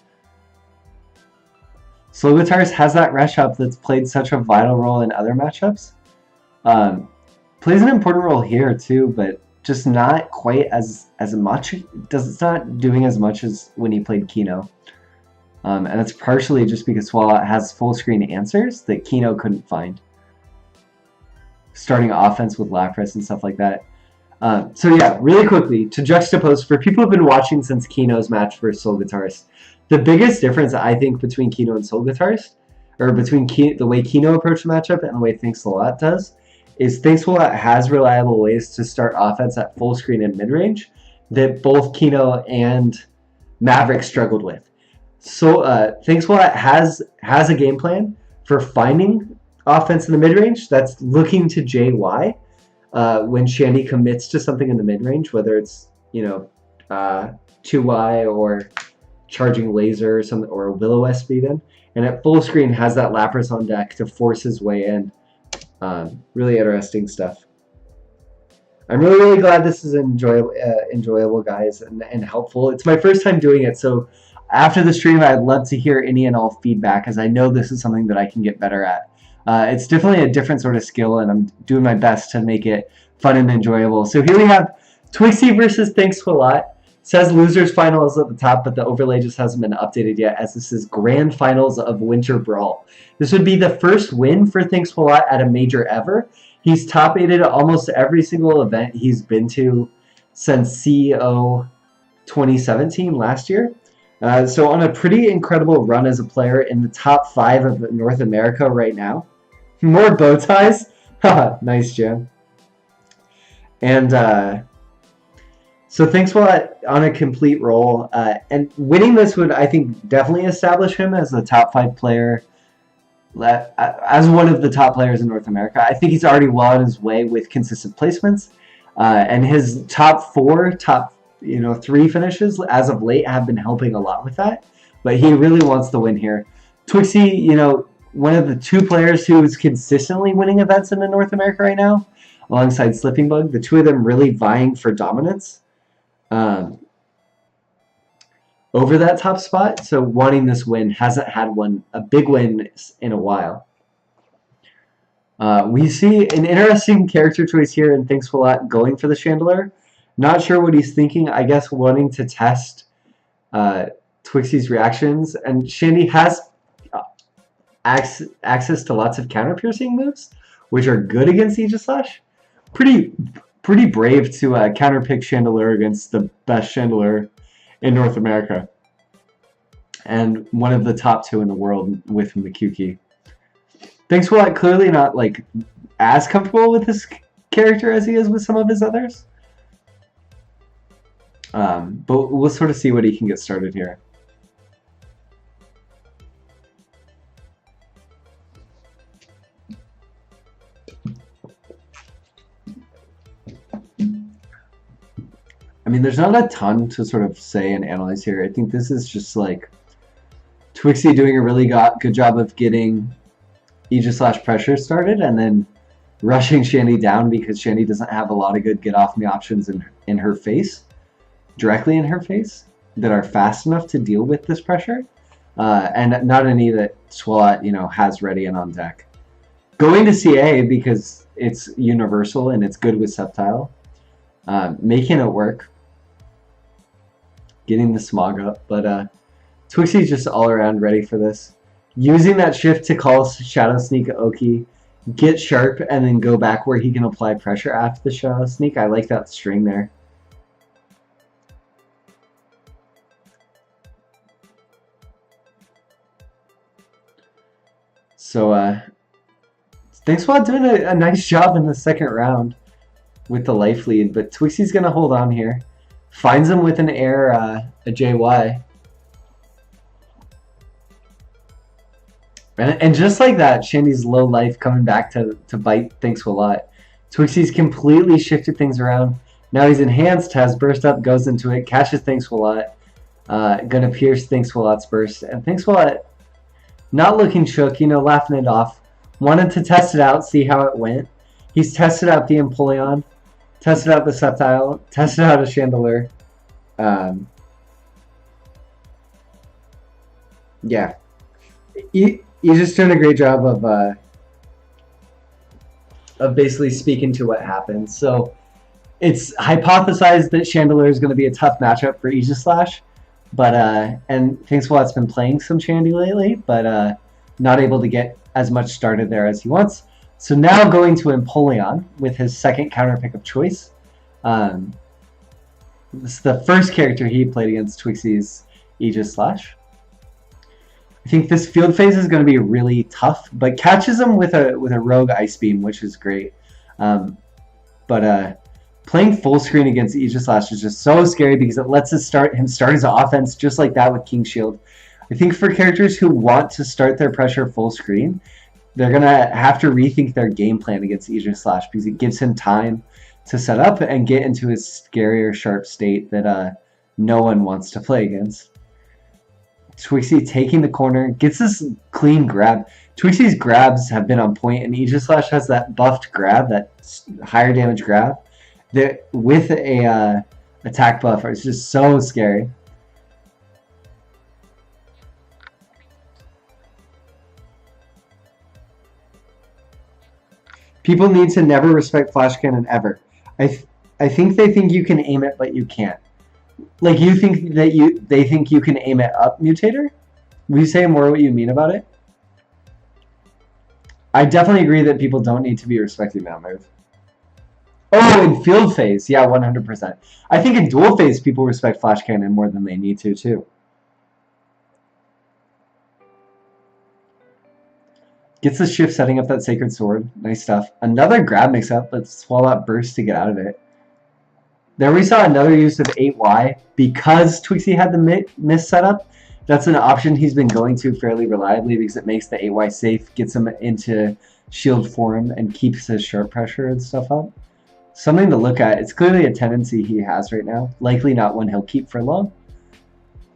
Slow Guitarist has that rush up that's played such a vital role in other matchups. Plays an important role here too, but just not quite as much. It's not doing as much as when he played Kino. And it's partially just because Swalot has full screen answers that Kino couldn't find. Starting offense with Lapras and stuff like that. So yeah, really quickly, to juxtapose, for people who've been watching since Kino's match versus Soul Guitarist, the biggest difference, I think, between Kino and Soul Guitarist, or between the way Kino approached the matchup and the way Thanks Swalot does, is Thanks Swalot has reliable ways to start offense at full screen and mid-range that both Kino and Maverick struggled with. So Thanks Swalot has a game plan for finding offense in the mid-range that's looking to JY, when Shandy commits to something in the mid range, whether it's, you know, 2Y or charging laser or something, or a Will-O-Wisp even, and at full screen has that Lapras on deck to force his way in. Really interesting stuff. I'm really glad this is enjoyable, guys, and helpful. It's my first time doing it, so after the stream, I'd love to hear any and all feedback, as I know this is something that I can get better at. It's definitely a different sort of skill, and I'm doing my best to make it fun and enjoyable. So here we have Twixie versus Thanks a Lot. Says losers finals at the top, but the overlay just hasn't been updated yet, as this is grand finals of Winter Brawl. This would be the first win for Thanks a Lot at a major ever. He's top 8'd almost every single event he's been to since CEO 2017 last year. So on a pretty incredible run as a player in the top 5 of North America right now. More bow ties? Nice, Jim. And so Thanks a Lot on a complete roll. And winning this would, I think, definitely establish him as the top 5 player, as one of the top players in North America. I think he's already well on his way with consistent placements. And his top 3 finishes as of late have been helping a lot with that. But he really wants the win here. Twixie, one of the 2 players who is consistently winning events in North America right now, alongside Slipping Bug. The 2 of them really vying for dominance over that top spot. So wanting this win, hasn't had a big win in a while. We see an interesting character choice here in Thanks a Lot going for the Chandelier. Not sure what he's thinking. I guess wanting to test Twixie's reactions. And Shandy has access to lots of counter piercing moves, which are good against Aegislash. Pretty brave to counterpick Chandelier against the best Chandelier in North America, and one of the top 2 in the world with Makuki. Thanks a Lot clearly not like as comfortable with this character as he is with some of his others. But we'll sort of see what he can get started here. I mean, there's not a ton to sort of say and analyze here. I think this is just like Twixie doing a really good job of getting Aegislash pressure started and then rushing Shandy down, because Shandy doesn't have a lot of good get-off-me options in her face, directly in her face, that are fast enough to deal with this pressure, and not any that Swalot, has ready and on deck. Going to CA because it's universal and it's good with Sceptile, making it work. Getting the Smog up, but Twixie's just all around ready for this. Using that shift to call Shadow Sneak Oki, get Sharp, and then go back where he can apply pressure after the Shadow Sneak. I like that string there. So, Thanks a Lot doing a nice job in the second round with the life lead, but Twixie's going to hold on here. Finds him with an air, a JY. And just like that, Shandy's low life coming back to bite Thanks a Lot. Twixie's completely shifted things around. Now he's enhanced, has burst up, goes into it, catches Thanks a Lot. Gonna pierce Thanks a Lot's burst. And Thanks a Lot not looking shook, laughing it off. Wanted to test it out, see how it went. He's tested out the Empoleon. Tested out the Sceptile, tested out a Chandelier. Yeah. He's just doing a great job of basically speaking to what happened. So it's hypothesized that Chandelier is going to be a tough matchup for Aegislash. But, and Thanks a Lot's been playing some Shandy lately, but not able to get as much started there as he wants. So now going to Empoleon with his second counter pick of choice. This is the first character he played against Twixie's Aegislash. I think this field phase is going to be really tough, but catches him with a rogue Ice Beam, which is great. Playing full screen against Aegislash is just so scary because it lets him start his offense just like that with King Shield. I think for characters who want to start their pressure full screen, they're gonna have to rethink their game plan against Aegis Slash because it gives him time to set up and get into his scarier sharp state that no one wants to play against. Twixie taking the corner, gets this clean grab. Twixie's grabs have been on point, and Aegis Slash has that buffed grab, that higher damage grab, that with a attack buff is just so scary. People need to never respect flash cannon ever. I think they think you can aim it, but you can't. Like, you think that they think you can aim it up, Mutator? Will you say more what you mean about it? I definitely agree that people don't need to be respecting that move. Oh, in field phase, yeah, 100%. I think in dual phase, people respect flash cannon more than they need to, too. Gets the shift setting up that Sacred Sword. Nice stuff. Another grab mix-up, but Swallow burst to get out of it. There we saw another use of 8Y. Because Twixie had the miss setup, that's an option he's been going to fairly reliably because it makes the 8Y safe, gets him into shield form, and keeps his sharp pressure and stuff up. Something to look at. It's clearly a tendency he has right now. Likely not one he'll keep for long.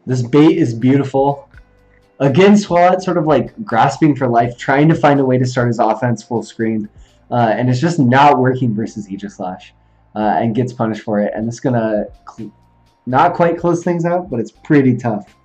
This bait is beautiful. Again, Swallow sort of like grasping for life, trying to find a way to start his offense full screen. And it's just not working versus Aegis Slash. And gets punished for it. And it's going to not quite close things out, but it's pretty tough.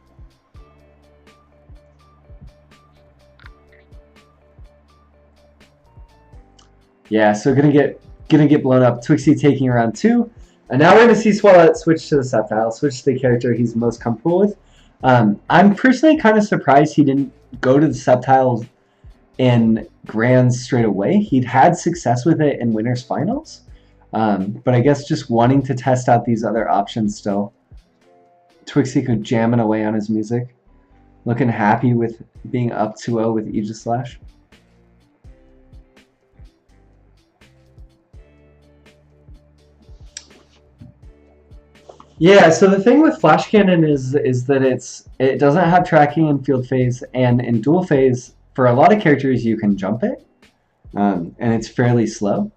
Yeah, so gonna get blown up. Twixie taking around 2. And now we're going to see Swallow switch to the Sceptile, switch to the character he's most comfortable with. I'm personally kind of surprised he didn't go to the Sceptile in Grands straight away. He'd had success with it in Winners Finals. But I guess just wanting to test out these other options still. Twixie could jamming away on his music. Looking happy with being up 2-0 with Aegis Slash. Yeah, so the thing with Flash Cannon is that it doesn't have tracking in field phase, and in dual phase, for a lot of characters you can jump it, and it's fairly slow.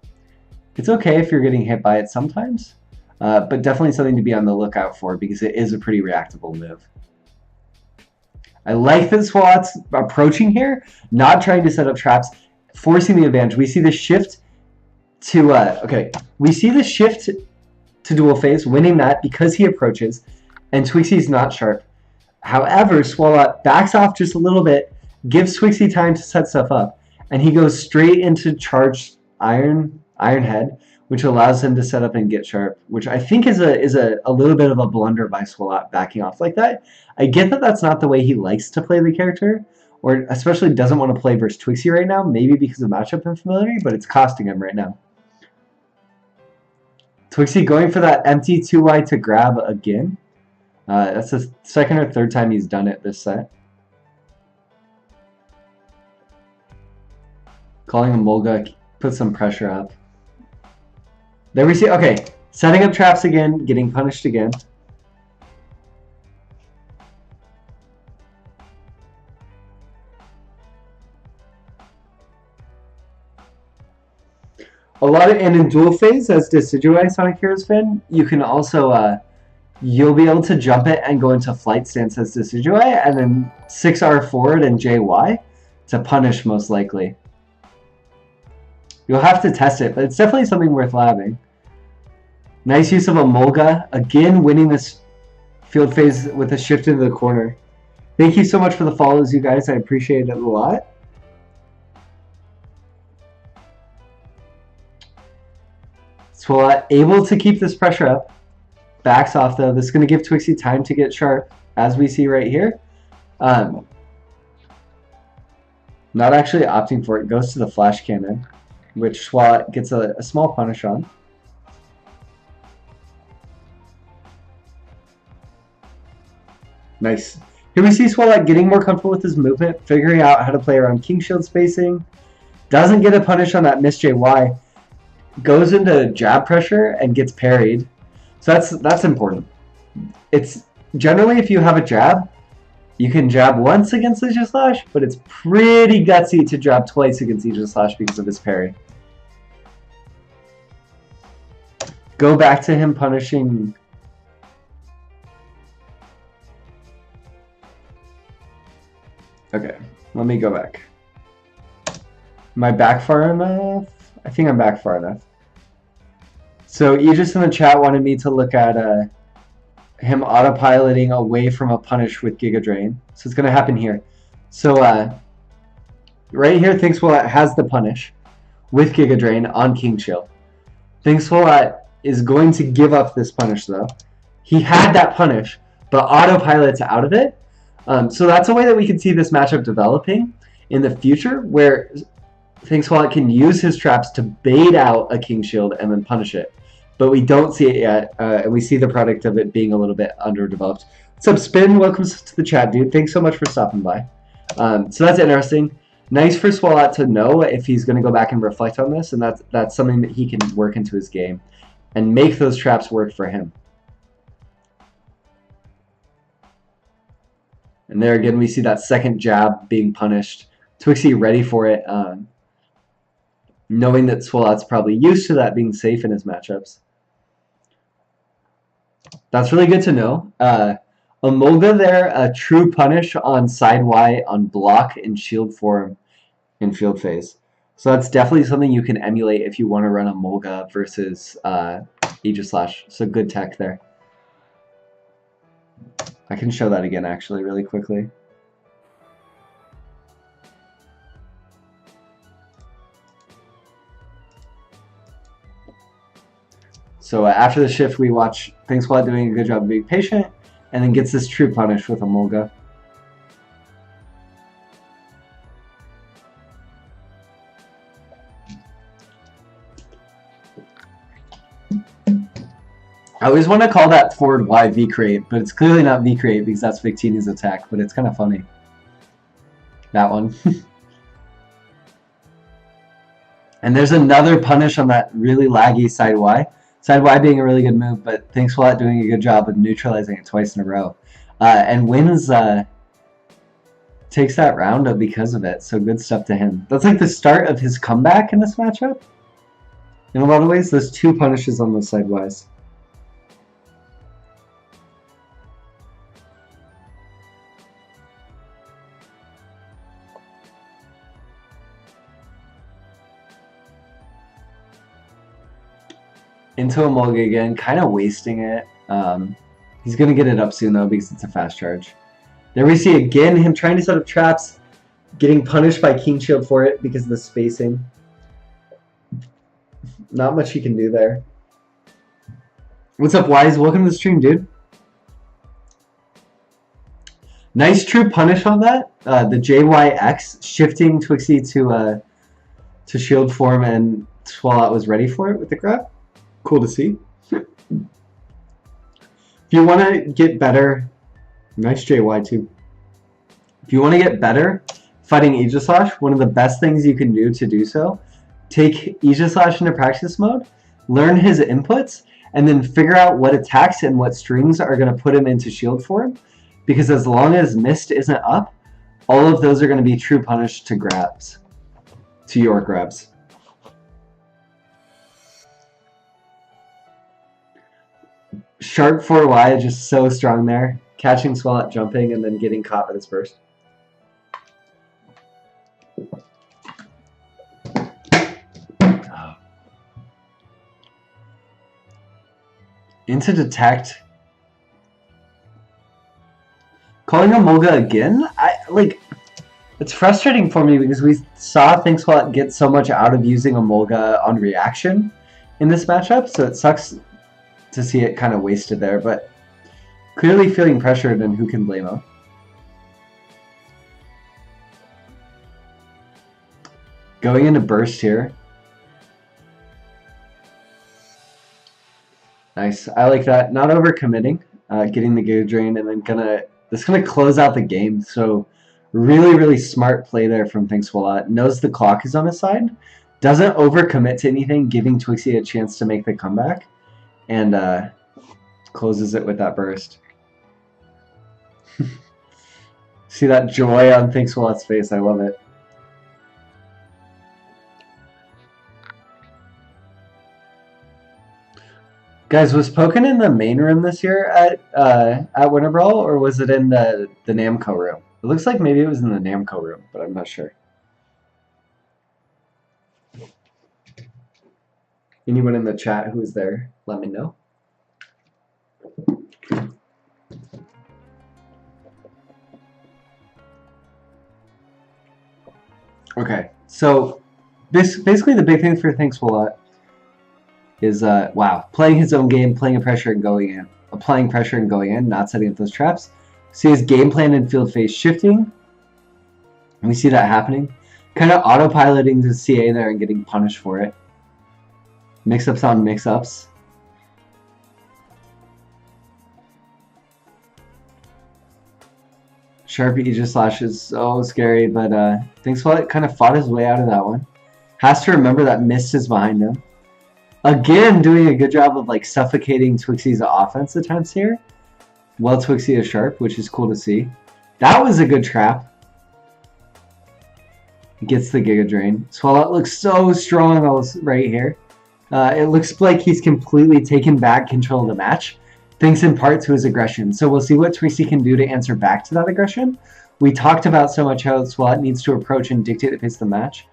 It's okay if you're getting hit by it sometimes, but definitely something to be on the lookout for because it is a pretty reactable move. I like that Swallow's approaching here, not trying to set up traps, forcing the advantage. We see the shift to, we see the shift to dual phase, winning that because he approaches, and Twixie's not sharp. However, Swallow backs off just a little bit, gives Twixie time to set stuff up, and he goes straight into charged Iron Head, which allows him to set up and get sharp, which I think is a little bit of a blunder by Swallow backing off like that. I get that that's not the way he likes to play the character, or especially doesn't want to play versus Twixie right now, maybe because of matchup infamiliarity, but it's costing him right now. Twixie going for that empty 2Y to grab again. That's the second or third time he's done it this set. Calling him Mulga, put some pressure up. There we see, okay, setting up traps again, getting punished again. And in dual phase, as Decidueye Sonic Heroes fan, you can also, you'll be able to jump it and go into flight stance as Decidueye, and then 6R forward and JY to punish most likely. You'll have to test it, but it's definitely something worth labbing. Nice use of a Mulga, again winning this field phase with a shift into the corner. Thank you so much for the follows, you guys. I appreciate it a lot. Swallow able to keep this pressure up. Backs off though. This is going to give Twixie time to get sharp, as we see right here. Not actually opting for it. Goes to the Flash Cannon, which Swallow gets a small punish on. Nice. Here we see Swallow getting more comfortable with his movement, figuring out how to play around King Shield spacing. Doesn't get a punish on that Miss JY. Goes into jab pressure and gets parried. So that's important. It's generally, if you have a jab, You can jab once against Aegis Slash, but it's pretty gutsy to jab twice against Aegis Slash because of his parry. Go back to him punishing... Okay, let me go back. Am I back far enough? I think I'm back far enough. So Aegis in the chat wanted me to look at him autopiloting away from a punish with Giga Drain. So it's going to happen here. So right here, Thinkswallat has the punish with Giga Drain on King Shield. Thinkswallat is going to give up this punish though. He had that punish, but autopilots out of it. So that's a way that we can see this matchup developing in the future, where Thinkswallat can use his traps to bait out a King Shield and then punish it. But we don't see it yet, and we see the product of it being a little bit underdeveloped. What's up, Spin? Welcome to the chat, dude. Thanks so much for stopping by. So that's interesting. Nice for Swallat to know if he's going to go back and reflect on this, and that's something that he can work into his game and make those traps work for him. And there again, we see that second jab being punished. Twixie ready for it, knowing that Swallat's probably used to that being safe in his matchups. That's really good to know. Emolga there, a true punish on side Y on block and shield form in field phase. So that's definitely something you can emulate if you want to run Emolga versus Aegis Slash. So good tech there. I can show that again actually really quickly. So after the shift, we watch Thinkswallat doing a good job of being patient, and then gets this true punish with Emolga. I always want to call that forward Y V-create, but it's clearly not V-create because that's Victini's attack, but it's kind of funny. That one. And there's another punish on that really laggy side Y. Side Y being a really good move, but Thinkswallat doing a good job of neutralizing it twice in a row. And wins, takes that round up because of it, so good stuff to him. That's like the start of his comeback in this matchup. In a lot of ways, those two punishes on those side Ys. Into Emolga again, kind of wasting it. He's going to get it up soon though because it's a fast charge. There we see again him trying to set up traps, getting punished by King Shield for it because of the spacing. Not much he can do there. What's up, Wise? Welcome to the stream, dude. Nice true punish on that. The JYX shifting Twixie to shield form, and Swallout was ready for it with the grab. Cool to see. If you want to get better, nice JY too. If you want to get better fighting Aegis Slash, one of the best things you can do to do so, take Aegis Slash into practice mode, learn his inputs, and then figure out what attacks and what strings are going to put him into shield form. Because as long as Mist isn't up, all of those are going to be true punish to grabs, to your grabs. Sharp 4Y, just so strong there. Catching Swallout jumping and then getting caught with his burst. Into detect. Calling Emolga again? It's frustrating for me because we saw Thinkswallat get so much out of using Emolga on reaction in this matchup, so it sucks to see it kind of wasted there, but clearly feeling pressured, and who can blame him? Going into burst here. Nice. I like that. Not overcommitting. Getting the Giga Drain, and then this gonna close out the game. So really, really smart play there from Thinkswallat. Knows the clock is on his side. Doesn't overcommit to anything, giving Twixie a chance to make the comeback. And closes it with that burst. See that joy on Thanks a Lot's face. I love it. Guys, was Pokken in the main room this year at Winter Brawl, or was it in the Namco room? It looks like maybe it was in the Namco room, but I'm not sure. Anyone in the chat who was there, let me know. Okay, so basically the big thing for Thanks a Lot is wow, playing his own game, applying pressure and going in, not setting up those traps. See his game plan and field phase shifting. And we see that happening. Kind of autopiloting the CA there and getting punished for it. Mix-ups on mix-ups. Sharp Aegis Slash is so scary, but Thanks a Lot kind of fought his way out of that one. Has to remember that Mist is behind him. Again, doing a good job of like suffocating Twixie's offense at times here. Well, Twixie is sharp, which is cool to see. That was a good trap. Gets the Giga Drain. Swallow looks so strong right here. It looks like he's completely taken back control of the match. Thanks in part to his aggression. So we'll see what Twixie can do to answer back to that aggression. We talked about so much how Swallow needs to approach and dictate the pace of the match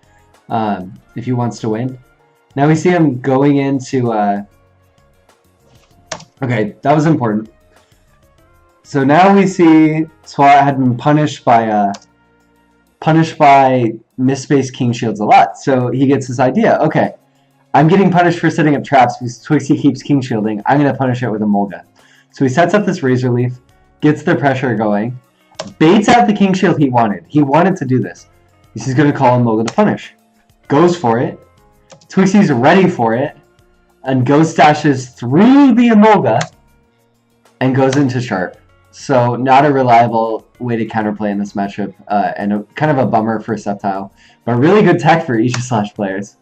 if he wants to win. Now we see him going into... Okay, that was important. So now we see Swallow had been punished by misspaced King Shields a lot. So he gets this idea. Okay, I'm getting punished for setting up traps because Twixie keeps King Shielding. I'm going to punish it with a Molga. So he sets up this Razor Leaf, gets the pressure going, baits out the King Shield he wanted. He wanted to do this. He's going to call on Molga to punish. Goes for it. Twixie's ready for it, and Ghost dashes through the Emolga and goes into Sharp. So not a reliable way to counterplay in this matchup, and kind of a bummer for Sceptile, but really good tech for Aegis Slash players.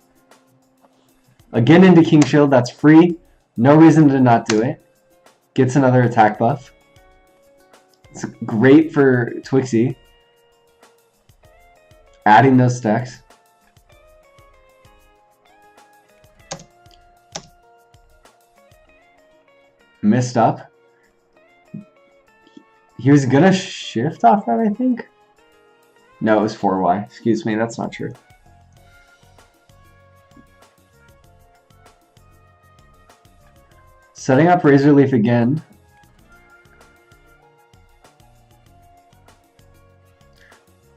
Again into King Shield, that's free, no reason to not do it. Gets another attack buff. It's great for Twixie. Adding those stacks. Missed up. He was gonna shift off that, I think. No, it was 4Y. Excuse me, that's not true. Setting up Razor Leaf again.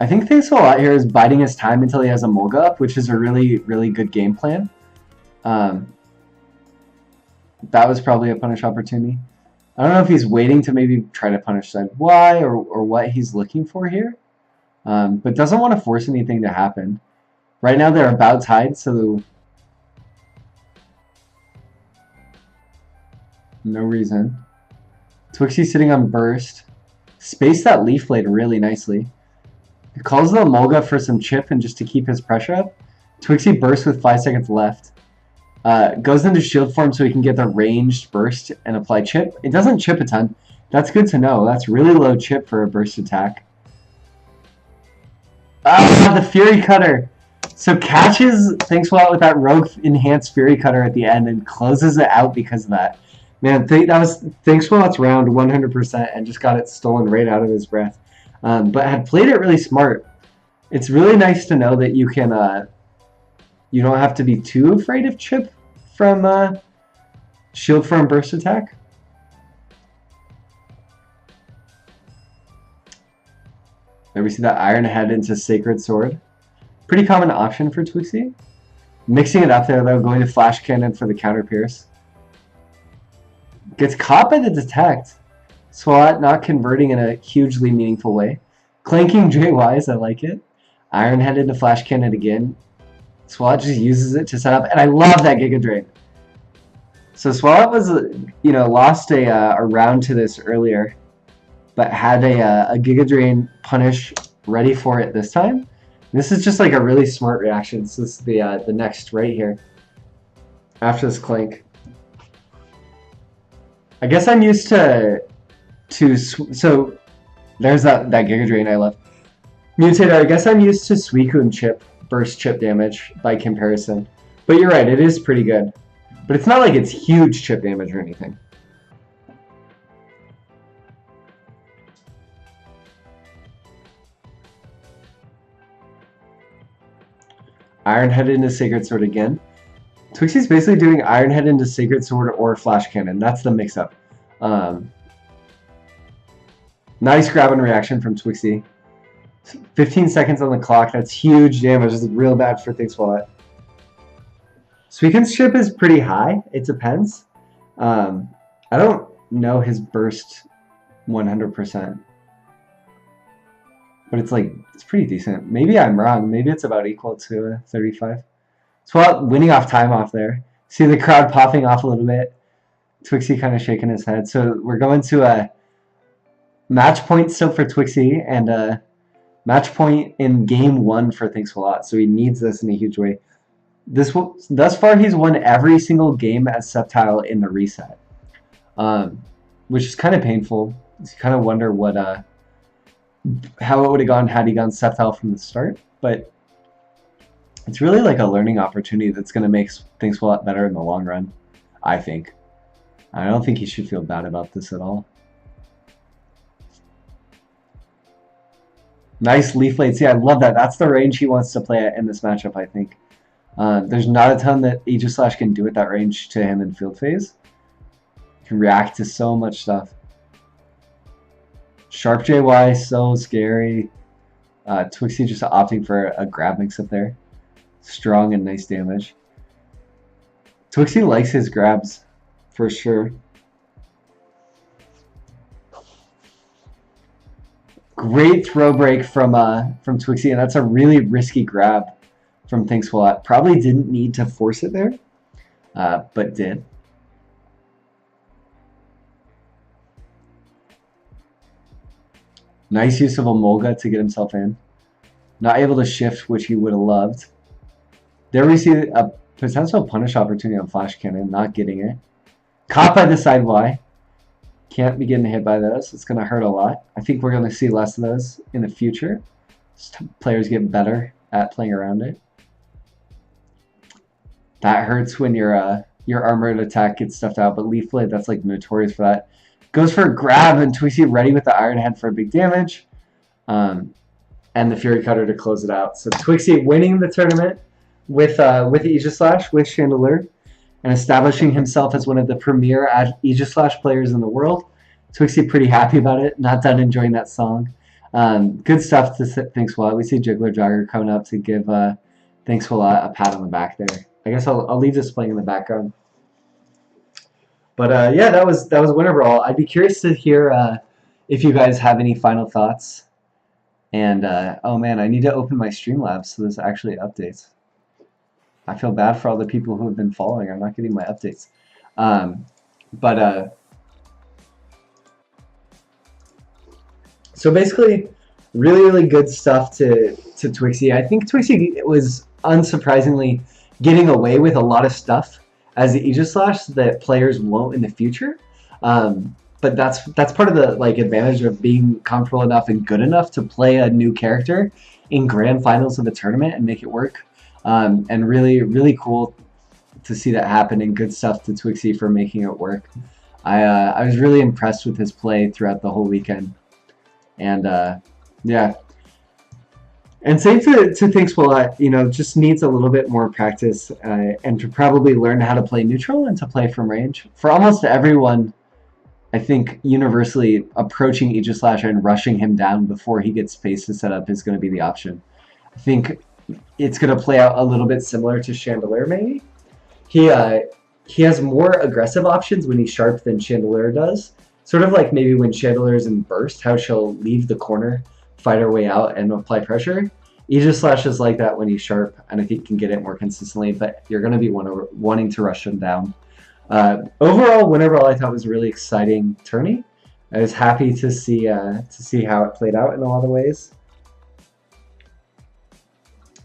I think Thanks a Lot here is biding his time until he has a Molga up, which is a really, really good game plan. That was probably a punish opportunity. I don't know if he's waiting to maybe try to punish side Y or what he's looking for here. But doesn't want to force anything to happen. Right now they're about tied, so no reason. Twixie sitting on Burst. Spaced that Leaf Blade really nicely. He calls the Molga for some chip and just to keep his pressure up. Twixie bursts with 5 seconds left. Goes into shield form so he can get the ranged burst and apply chip. It doesn't chip a ton. That's good to know. That's really low chip for a burst attack. Ah, the Fury Cutter! So catches Thanks a Lot with that rogue enhanced Fury Cutter at the end and closes it out because of that. Man, that was Thanks a Lot's round 100% and just got it stolen right out of his breath. But had played it really smart. It's really nice to know that you can... you don't have to be too afraid of chip from shield form burst attack. There we see that Iron Head into Sacred Sword. Pretty common option for Twixie. Mixing it up there though, going to Flash Cannon for the counter pierce. Gets caught by the detect. Swat not converting in a hugely meaningful way. Clanking JYs, I like it. Iron Head into Flash Cannon again. Swallow just uses it to set up, and I love that Giga Drain. So Swallow was, lost a round to this earlier, but had a Giga Drain punish ready for it this time. This is just like a really smart reaction. So this is the next right here. After this clank. I guess I'm used to so There's that Giga Drain I love. Mutator, I guess I'm used to Suicune chip, burst chip damage by comparison. But you're right, it is pretty good. But it's not like it's huge chip damage or anything. Iron Head into Sacred Sword again. Twixie's basically doing Iron Head into Sacred Sword or Flash Cannon. That's the mix-up. Nice grab and reaction from Twixie. 15 seconds on the clock. That's huge damage. This is real bad for Thanks Wallet. Suicune's chip is pretty high. It depends. I don't know his burst 100%. But it's like, it's pretty decent. Maybe I'm wrong. Maybe it's about equal to 35. Swallow winning off time off there. See the crowd popping off a little bit. Twixie kind of shaking his head. So we're going to a match point still for Twixie and a match point in game 1 for Thanks a Lot. So he needs this in a huge way. Thus far, he's won every single game as Sceptile in the reset, which is kind of painful. You kind of wonder what how it would have gone had he gone Sceptile from the start, but it's really like a learning opportunity that's going to make things a lot better in the long run, I think. I don't think he should feel bad about this at all. Nice Leaf Blade. See, I love that. That's the range he wants to play at in this matchup, I think. There's not a ton that Aegislash can do at that range to him in field phase. He can react to so much stuff. Sharp JY, so scary. Twixie just opting for a grab mix-up there. Strong and nice damage. Twixie likes his grabs, for sure. Great throw break from Twixie, and that's a really risky grab from Thanks a Lot. Probably didn't need to force it there, but did. Nice use of Emolga to get himself in. Not able to shift, which he would have loved. There we see a potential punish opportunity on Flash Cannon, not getting it. Caught by the side Y. Can't be getting hit by those. It's going to hurt a lot. I think we're going to see less of those in the future. As players get better at playing around it. That hurts when your armored attack gets stuffed out, but Leaf Blade, that's like notorious for that. Goes for a grab, and Twixie ready with the Iron Head for big damage. And the Fury Cutter to close it out. So Twixie winning the tournament with Aegislash, with Chandelure, and establishing himself as one of the premier Aegislash players in the world. Twixie pretty happy about it. Not done enjoying that song. Good stuff to Thanks a Lot. We see Jiggler Jogger coming up to give Thanks a Lot a pat on the back there. I guess I'll leave this playing in the background. But yeah, that was Winter Brawl. I'd be curious to hear if you guys have any final thoughts. And oh man, I need to open my Streamlabs so this actually updates. I feel bad for all the people who have been following. I'm not getting my updates. So basically, really good stuff to Twixie. I think Twixie was unsurprisingly getting away with a lot of stuff as the Aegislash that players won't in the future. But that's part of the advantage of being comfortable enough and good enough to play a new character in grand finals of a tournament and make it work. And really cool to see that happen, and good stuff to Twixie for making it work. I was really impressed with his play throughout the whole weekend. And yeah. And same to Thanks a Lot, just needs a little bit more practice and to probably learn how to play neutral and to play from range. For almost everyone, I think universally approaching Aegislash and rushing him down before he gets space to set up is going to be the option. I think it's going to play out a little bit similar to Chandelure, maybe. He has more aggressive options when he's sharp than Chandelure does. Sort of like maybe when Chandelure's in burst, how she'll leave the corner, fight her way out, and apply pressure. Aegislash is like that when he's sharp, and I think can get it more consistently, but you're going to be wanting to rush him down. Overall, Winter Brawl I thought was a really exciting tourney. I was happy to see how it played out in a lot of ways.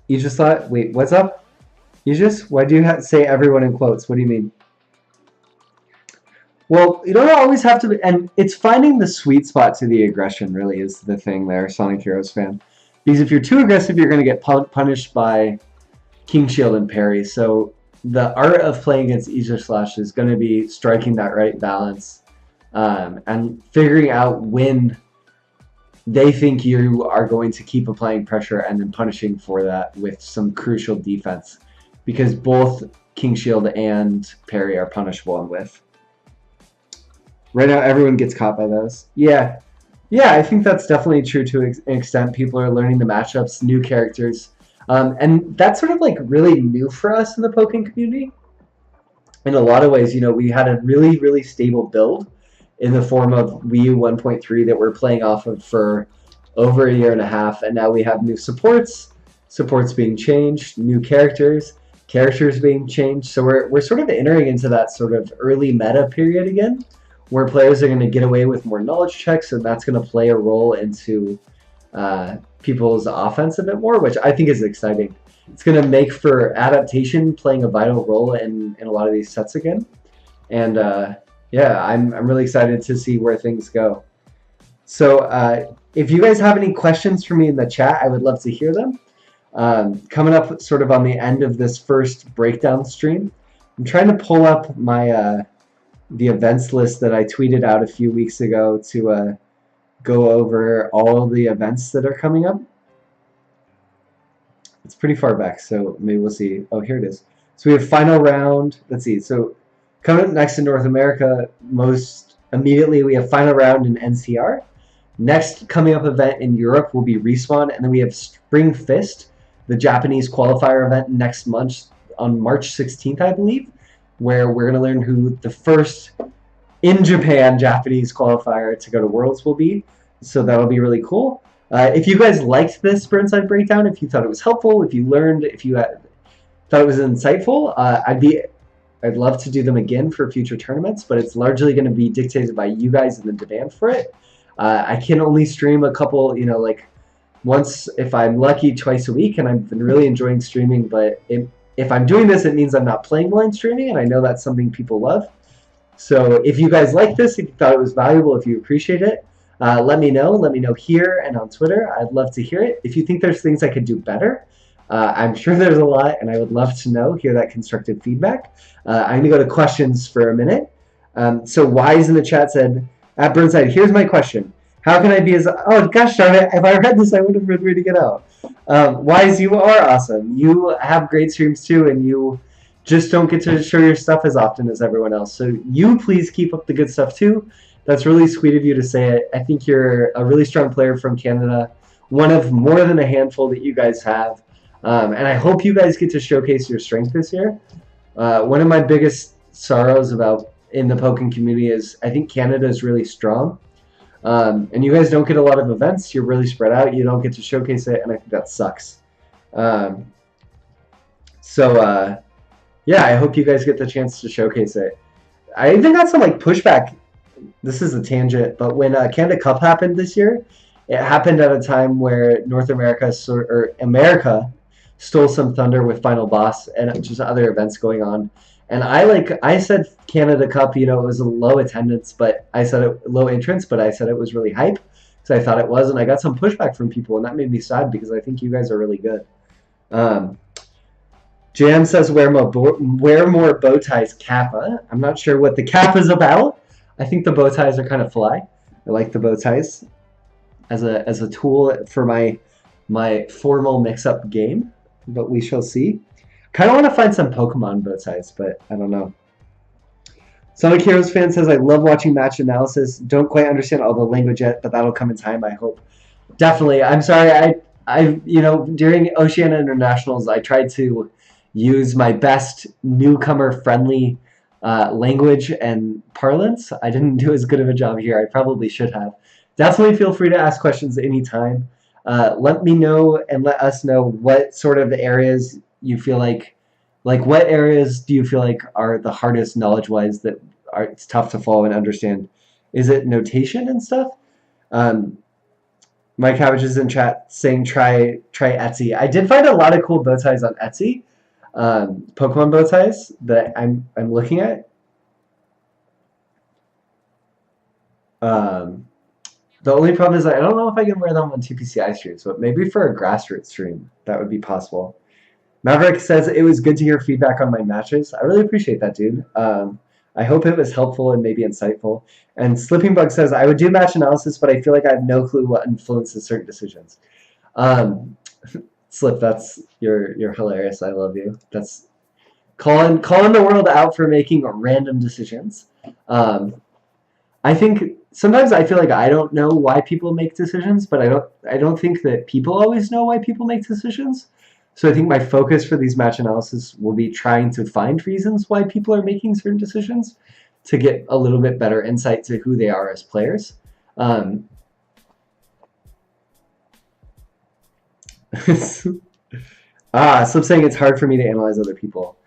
Aegis thought, wait, what's up? Aegis, why do you say everyone in quotes? What do you mean? Well, you don't always have to be, and it's finding the sweet spot to the aggression really is the thing there, Sonic Heroes fan. Because if you're too aggressive, you're going to get punished by King Shield and parry. So the art of playing against Aegis Slash is going to be striking that right balance and figuring out when they think you are going to keep applying pressure and then punishing for that with some crucial defense. Because both King Shield and parry are punishable on whiff. Right now, everyone gets caught by those. Yeah. Yeah, I think that's definitely true to an extent. People are learning the matchups, new characters. And that's sort of like really new for us in the Pokken community. In a lot of ways, you know, we had a really, really stable build in the form of Wii U 1.3 that we're playing off of for over a year and a half. And now we have new supports being changed, new characters being changed. So we're sort of entering into that sort of early meta period again, where players are going to get away with more knowledge checks, and that's going to play a role into people's offense a bit more, which I think is exciting. It's going to make for adaptation playing a vital role in a lot of these sets again. And yeah, I'm really excited to see where things go. So if you guys have any questions for me in the chat, I would love to hear them. Coming up sort of on the end of this first breakdown stream, I'm trying to pull up my the events list that I tweeted out a few weeks ago to go over all the events that are coming up. It's pretty far back, so maybe we'll see. Oh, here it is. So we have final round. Let's see. So coming up next in North America, most immediately we have final round in NCR. Next coming up event in Europe will be Respawn, and then we have Spring Fist, the Japanese qualifier event next month on March 16th, I believe, where we're going to learn who the first in Japan Japanese qualifier to go to Worlds will be. So that'll be really cool. If you guys liked this Burnside breakdown, if you thought it was helpful, if you learned, if you thought it was insightful, I'd love to do them again for future tournaments, but it's largely going to be dictated by you guys and the demand for it. I can only stream a couple, you know, like once, if I'm lucky, twice a week, and I've been really enjoying streaming, but if I'm doing this, it means I'm not playing blind streaming, and I know that's something people love. So if you guys like this, if you thought it was valuable, if you appreciate it, let me know. Let me know here and on Twitter. I'd love to hear it. If you think there's things I could do better, I'm sure there's a lot, and I would love to hear that constructive feedback. I'm going to go to questions for a minute. So Wise in the chat said, at Burnside, here's my question. How can I be as... Oh, gosh darn it. If I read this, I would have been reading it out. Wise, you are awesome. You have great streams, too, and you just don't get to show your stuff as often as everyone else. So you please keep up the good stuff, too. That's really sweet of you to say it. I think you're a really strong player from Canada, one of more than a handful that you guys have. And I hope you guys get to showcase your strength this year. One of my biggest sorrows in the Pokken community is I think Canada is really strong. And you guys don't get a lot of events. You're really spread out. You don't get to showcase it, and I think that sucks. Yeah, I hope you guys get the chance to showcase it. I even got some like pushback. This is a tangent, but when Canada Cup happened this year, it happened at a time where North America America stole some thunder with Final Boss and just other events going on. And I said Canada Cup, you know, it was a low attendance, but I said low entrance, but I said it was really hype, so I thought it was, and I got some pushback from people, and that made me sad because I think you guys are really good. Jan says wear more bow ties, Kappa. I'm not sure what the Kappa is about. I think the bow ties are kind of fly. I like the bow ties as a tool for my formal mix-up game, but we shall see. Kind of want to find some Pokemon bow ties, but I don't know. Sonic Heroes fan says, I love watching match analysis. Don't quite understand all the language yet, but that'll come in time, I hope. Definitely. I'm sorry. You know, during Oceania Internationals, I tried to use my best newcomer-friendly language and parlance. I didn't do as good of a job here. I probably should have. Definitely feel free to ask questions anytime. Let me know and let us know what sort of areas you feel like what areas do you feel like are the hardest knowledge-wise that it's tough to follow and understand? Is it notation and stuff? My Cabbage is in chat saying try Etsy. I did find a lot of cool bow ties on Etsy. Pokemon bow ties that I'm looking at. Um, the only problem is I don't know if I can wear them on TPCI streams, but maybe for a grassroots stream, that would be possible. Maverick says it was good to hear feedback on my matches. I really appreciate that, dude. I hope it was helpful and maybe insightful. And Slipping Bug says I would do match analysis, but I feel like I have no clue what influences certain decisions. Slip, that's you're hilarious. I love you. That's calling the world out for making random decisions. I think sometimes I feel like I don't know why people make decisions, but I don't think that people always know why people make decisions. So I think my focus for these match analysis will be trying to find reasons why people are making certain decisions to get a little bit better insight to who they are as players. Slip saying it's hard for me to analyze other people.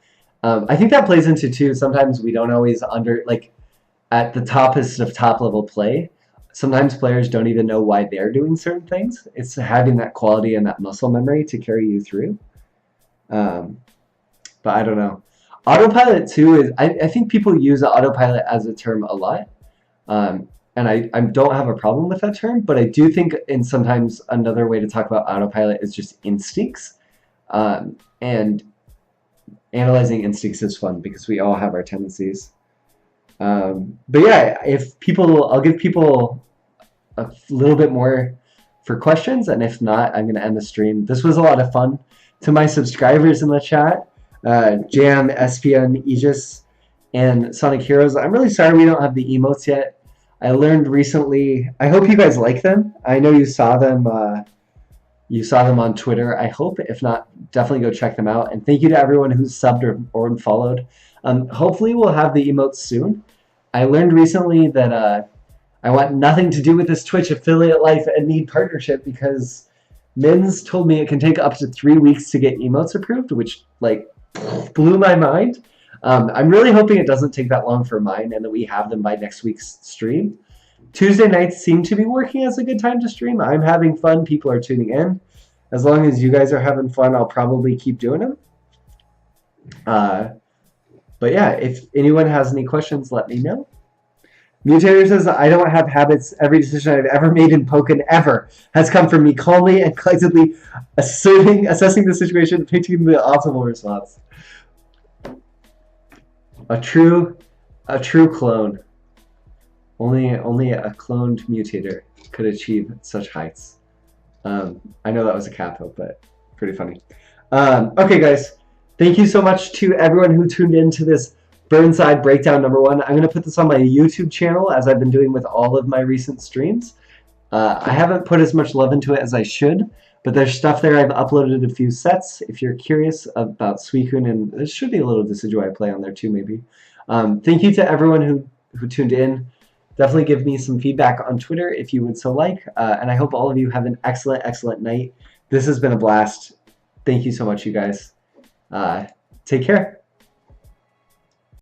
I think that plays into too. Sometimes we don't always at the toppest of top level play. Sometimes players don't even know why they're doing certain things. It's having that quality and that muscle memory to carry you through. But I don't know. Autopilot too is, I think people use autopilot as a term a lot. And I don't have a problem with that term, but I do think sometimes another way to talk about autopilot is just instincts. And analyzing instincts is fun because we all have our tendencies. But yeah, I'll give people a little bit more for questions, and if not, I'm going to end the stream. This was a lot of fun. To my subscribers in the chat, Jam, SPN, Aegis, and Sonic Heroes, I'm really sorry we don't have the emotes yet. I learned recently. I hope you guys like them. I know you saw them. You saw them on Twitter. I hope. If not, definitely go check them out. And thank you to everyone who's subbed or followed. Hopefully, we'll have the emotes soon. I learned recently that I want nothing to do with this Twitch affiliate life and need partnership because Mins told me it can take up to 3 weeks to get emotes approved, which like blew my mind. I'm really hoping it doesn't take that long for mine and that we have them by next week's stream. Tuesday nights seem to be working as a good time to stream. I'm having fun. People are tuning in. As long as you guys are having fun, I'll probably keep doing them. But yeah, if anyone has any questions, let me know. Mutator says, I don't have habits. Every decision I've ever made in Pokken ever has come from me calmly and collectively assessing the situation, picking the optimal response. A true clone. Only a cloned Mutator could achieve such heights. I know that was a capo, but pretty funny. Okay, guys. Thank you so much to everyone who tuned in to this Burnside Breakdown #1. I'm going to put this on my YouTube channel, as I've been doing with all of my recent streams. I haven't put as much love into it as I should, but there's stuff there. I've uploaded a few sets. If you're curious about Suicune, and there should be a little Decidueye play on there too, maybe. Thank you to everyone who tuned in. Definitely give me some feedback on Twitter if you would so like. And I hope all of you have an excellent, excellent night. This has been a blast. Thank you so much, you guys. Take care.